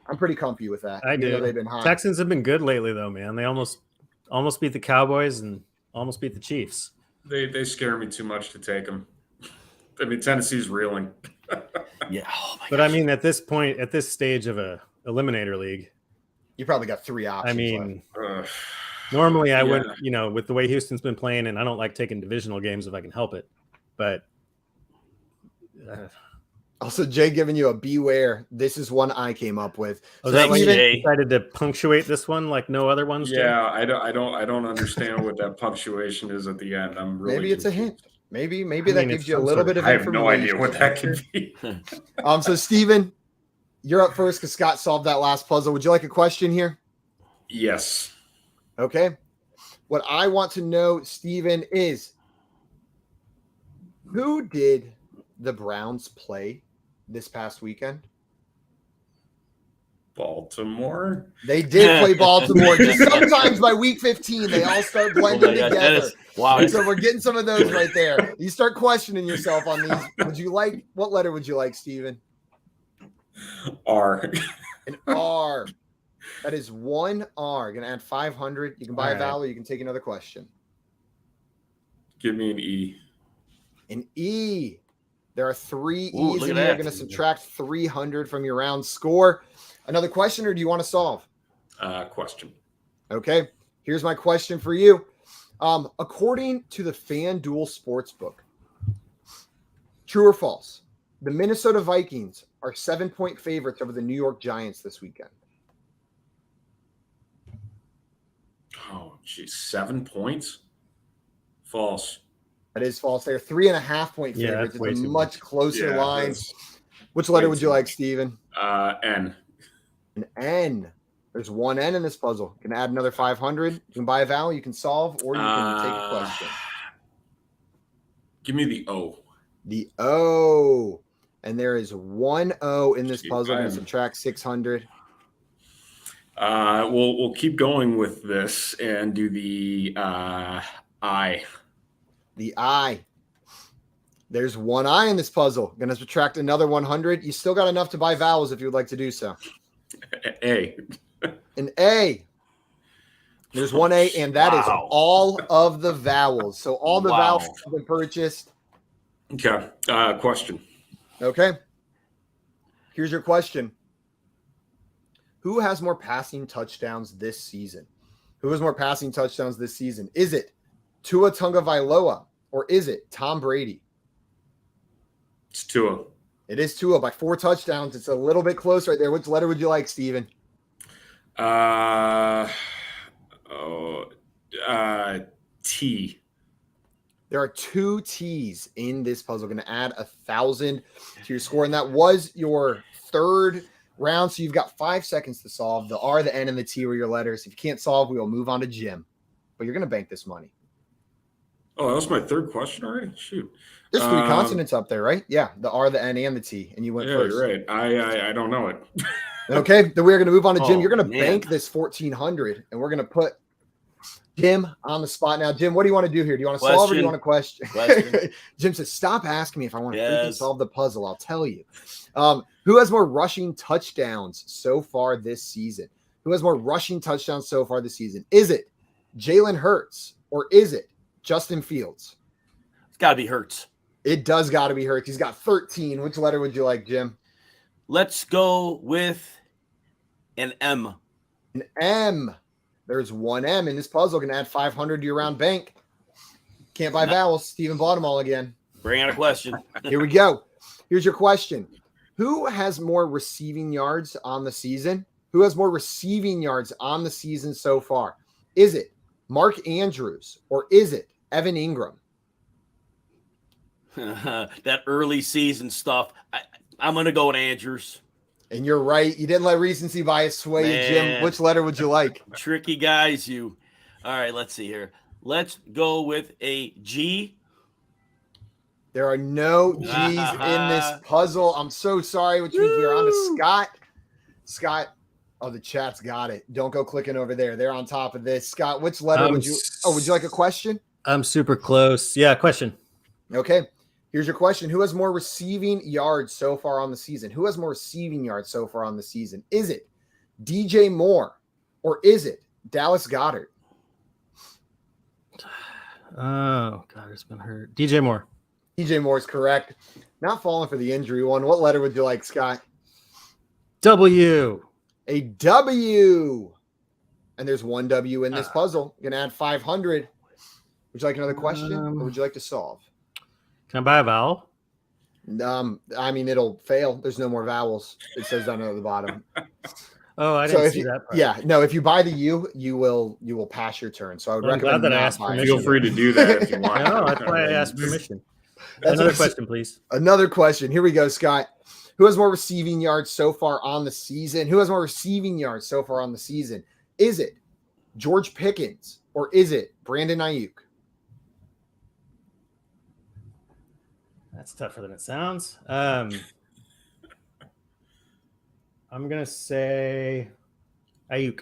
I'm pretty comfy with that. I even though do. They've been hot. Texans have been good lately, though, man. They almost beat the Cowboys and almost beat the Chiefs. They scare me too much to take them. I mean, Tennessee's reeling. Yeah. Oh my But I mean, at this point, at this stage of a eliminator league, You probably got 3 options. I mean, Ugh. Normally, I wouldn't, with the way Houston's been playing, and I don't like taking divisional games if I can help it. But also, Jay giving you a beware. This is one I came up with. So Thanks, Steven Jay. decided to punctuate this one like no other ones. Jay? Yeah, I don't understand what that punctuation is at the end. I'm really maybe it's confused. a hint. Maybe that gives you a little bit of I have information. no idea what that could be. So Steven, you're up first because Scott solved that last puzzle. Would you like a question here? Yes. Okay. What I want to know, Steven, is who did the Browns play this past weekend? Baltimore. They did play Baltimore. Just sometimes by week 15, they all start blending together. Wow. So we're getting some of those right there. You start questioning yourself on these. What letter would you like, Steven? R. An R. That is one R. Gonna add 500. You can buy a vowel. You can take another question. Give me an E. An E. There are 3 E's look in at here. that. Going to subtract 300 from your round score. Another question, or do you want to solve? Question. Okay. Here's my question for you. According to the FanDuel Sportsbook, true or false? The Minnesota Vikings are 7-point favorites over the New York Giants this weekend. Oh, geez, 7 points? False. That is false. They're 3.5-point favorites. That's way It's a too much much. closer line. that's Which letter way would too you like, much. Steven? N. An N. There's one N in this puzzle. You can add another 500. You can buy a vowel. You can solve, or you can take a question. Give me the O. The O. And there is one O in this Gee, puzzle. I'm going to man. subtract 600. We'll keep going with this and do the I. The I. There's one I in this puzzle. Going to subtract another 100. You still got enough to buy vowels if you would like to do so. A. An A. There's one A, and that is Wow. all of the vowels. So all the Wow. vowels have been purchased. Okay. Question. Okay. Here's your question. Who has more passing touchdowns this season? Who has more passing touchdowns this season? Is it Tua Tagovailoa or is it Tom Brady? It's Tua. It is Tua by 4 touchdowns. It's a little bit close right there. Which letter would you like, Steven? T. There are 2 T's in this puzzle. Going to add 1,000 to your score. And that was your third round. So you've got 5 seconds to solve. The R, the N, and the T were your letters. If you can't solve, we will move on to Jim. But you're going to bank this money. Oh, that was my third question already? Shoot. There's 3 consonants up there, right? Yeah, the R, the N, and the T. And you went Yeah, first. you're right. I don't know it. Okay, then we're going to move on to Jim. Oh, You're going to man. bank this 1,400, and we're going to put Jim on the spot now. Jim, what do you want to do here? Do you want to solve or do you want to question? Jim says, stop asking me if I want to freaking solve the puzzle. I'll tell you. Who has more rushing touchdowns so far this season? Who has more rushing touchdowns so far this season? Is it Jalen Hurts or is it Justin Fields? It's got to be Hurts. It does got to be Hurts. He's got 13. Which letter would you like, Jim? Let's go with an M. An M. There's one M in this puzzle. Going to add 500 to your round bank. Can't buy vowels. Stephen bought them all again. Bring out a question. Here we go. Here's your question. Who has more receiving yards on the season? Who has more receiving yards on the season so far? Is it Mark Andrews or is it Evan Ingram? That early season stuff. I'm going to go with Andrews. And you're right. You didn't let recency bias sway you, Jim. Man. Which letter would you like? Tricky guys, you. All right, let's see here. Let's go with a G. There are no G's in this puzzle. I'm so sorry, which means we're on to Scott. Scott, oh, the chat's got it. Don't go clicking over there. They're on top of this. Scott, which letter would you – would you like a question? I'm super close. Yeah, question. Okay. Here's your question. Who has more receiving yards so far on the season? Who has more receiving yards so far on the season? Is it DJ Moore or is it Dallas Goedert? Oh, God, it's been hurt. DJ Moore. DJ Moore is correct. Not falling for the injury one. What letter would you like, Scott? W. A W. And there's one W in this puzzle. Going to add 500. Would you like another question or would you like to solve? Can I buy a vowel? I mean, it'll fail. There's no more vowels. It says down at the bottom. Oh, I didn't see that part. Yeah, no, if you buy the U, you will pass your turn. So I would recommend that I not asked buying. permission. Feel free to do that if you want. No, that's why I asked permission. Another question, please. Another question. Here we go, Scott. Who has more receiving yards so far on the season? Who has more receiving yards so far on the season? Is it George Pickens or is it Brandon Ayuk? That's tougher than it sounds. I'm going to say Ayuk.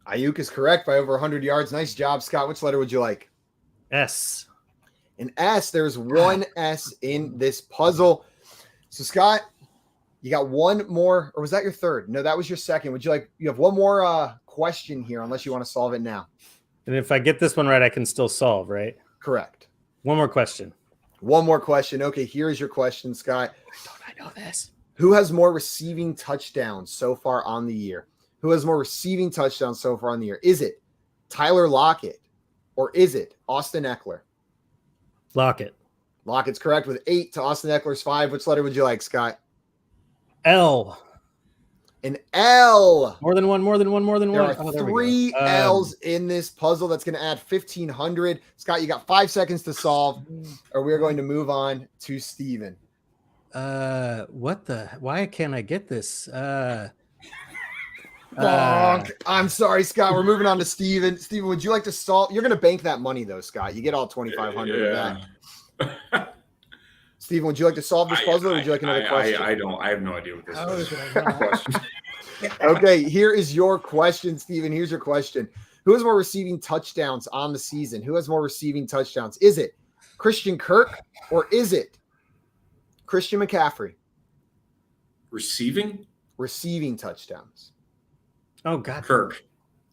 Ayuk is correct by over 100 yards. Nice job, Scott. Which letter would you like? S. An S. There's one S in this puzzle. So, Scott, you got one more, or was that your third? No, that was your second. Would you like, you have one more question here, unless you want to solve it now. And if I get this one right, I can still solve, right? Correct. One more question. One more question. Okay, here's your question, Scott. I know this. Who has more receiving touchdowns so far on the year? Who has more receiving touchdowns so far on the year? Is it Tyler Lockett or is it Austin Eckler? Lockett. Lockett's correct with 8 to Austin Eckler's 5. Which letter would you like, Scott? L. An L. More than one. There are 3 L's in this puzzle. That's going to add 1,500. Scott, you got 5 seconds to solve, or we're going to move on to Steven. Why can't I get this? I'm sorry, Scott. We're moving on to Steven. Steven, would you like to solve? You're going to bank that money, though, Scott. You get all 2,500 of that. Steven, would you like to solve this puzzle or would you like another question? I have no idea what this is. Question. Okay, here is your question, Steven. Here's your question. Who has more receiving touchdowns on the season? Who has more receiving touchdowns? Is it Christian Kirk or is it Christian McCaffrey? Receiving touchdowns. Oh, God. Kirk.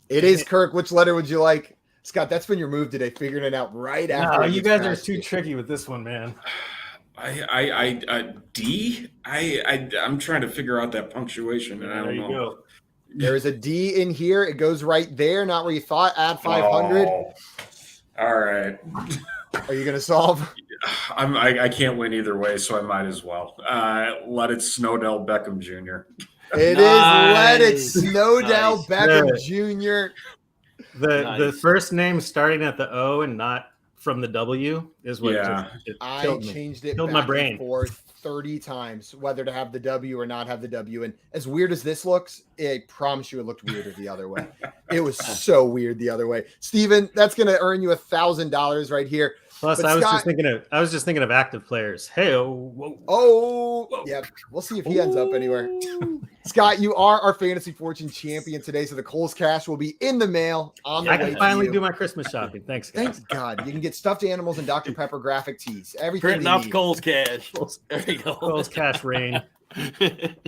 It is Kirk. Which letter would you like? Scott, that's been your move today, figuring it out right after. No, you guys are too tricky with this one, man. D. I'm trying to figure out that punctuation, and I don't know. Go. There is a D in here. It goes right there, not where you thought. Add 500. Oh, all right. Are you going to solve? I can't win either way, so I might as well. Let it Snowdell Beckham Jr. It is Let It Snowdell Beckham Jr. The first name starting at the O and not from the W is what I changed it killed back my brain and forth 30 times whether to have the W or not have the W. And as weird as this looks, I promise you it looked weirder the other way. It was so weird the other way. Steven, that's going to earn you $1,000 right here. Plus, I was just thinking of active players. Hey, yeah, we'll see if he ends up anywhere. Scott, you are our Fantasy Fortune champion today, so the Coles cash will be in the mail on the way. I can finally do my Christmas shopping. Thanks, guys. Thank God. You can get stuffed animals and Dr. Pepper graphic tees. Everything. Printing off Coles cash. There you go. Coles cash rain.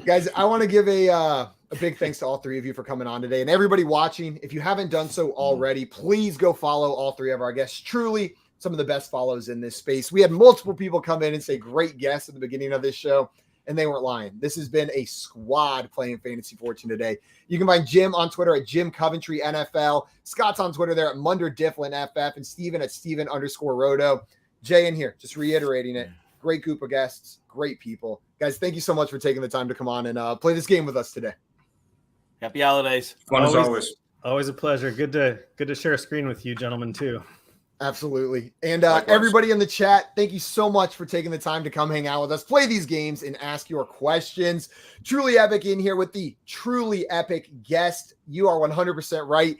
Guys, I want to give a big thanks to all 3 of you for coming on today, and everybody watching. If you haven't done so already, please go follow all 3 of our guests. Truly some of the best follows in this space. We had multiple people come in and say great guests at the beginning of this show, and they weren't lying. This has been a squad playing Fantasy Fortune today. You can find Jim on Twitter at Jim Coventry NFL. Scott's on Twitter there at Munder Difflin FF, and Steven at Steven_Roto. Jay in here, just reiterating it. Great group of guests, great people. Guys, thank you so much for taking the time to come on and play this game with us today. Happy holidays. Fun as always. Always a pleasure. Good to share a screen with you, gentlemen, too. Absolutely. And everybody in the chat, thank you so much for taking the time to come hang out with us, play these games, and ask your questions. Truly epic in here with the truly epic guest. You are 100% right.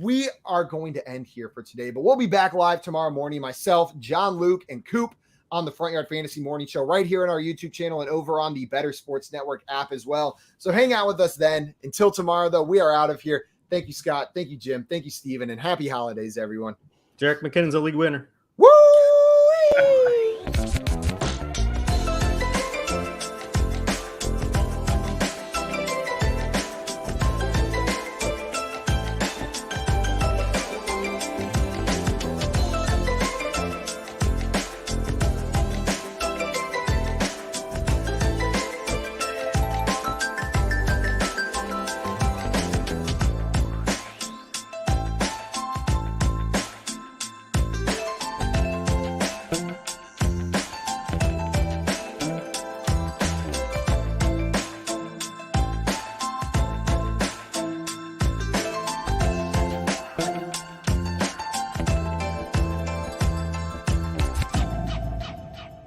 We are going to end here for today, but we'll be back live tomorrow morning. Myself, John, Luke, and Coop on the Front Yard Fantasy Morning Show right here on our YouTube channel and over on the Better Sports Network app as well. So hang out with us then. Until tomorrow, though, we are out of here. Thank you, Scott. Thank you, Jim. Thank you, Steven. And happy holidays, everyone. Jerick McKinnon's a league winner. Woo!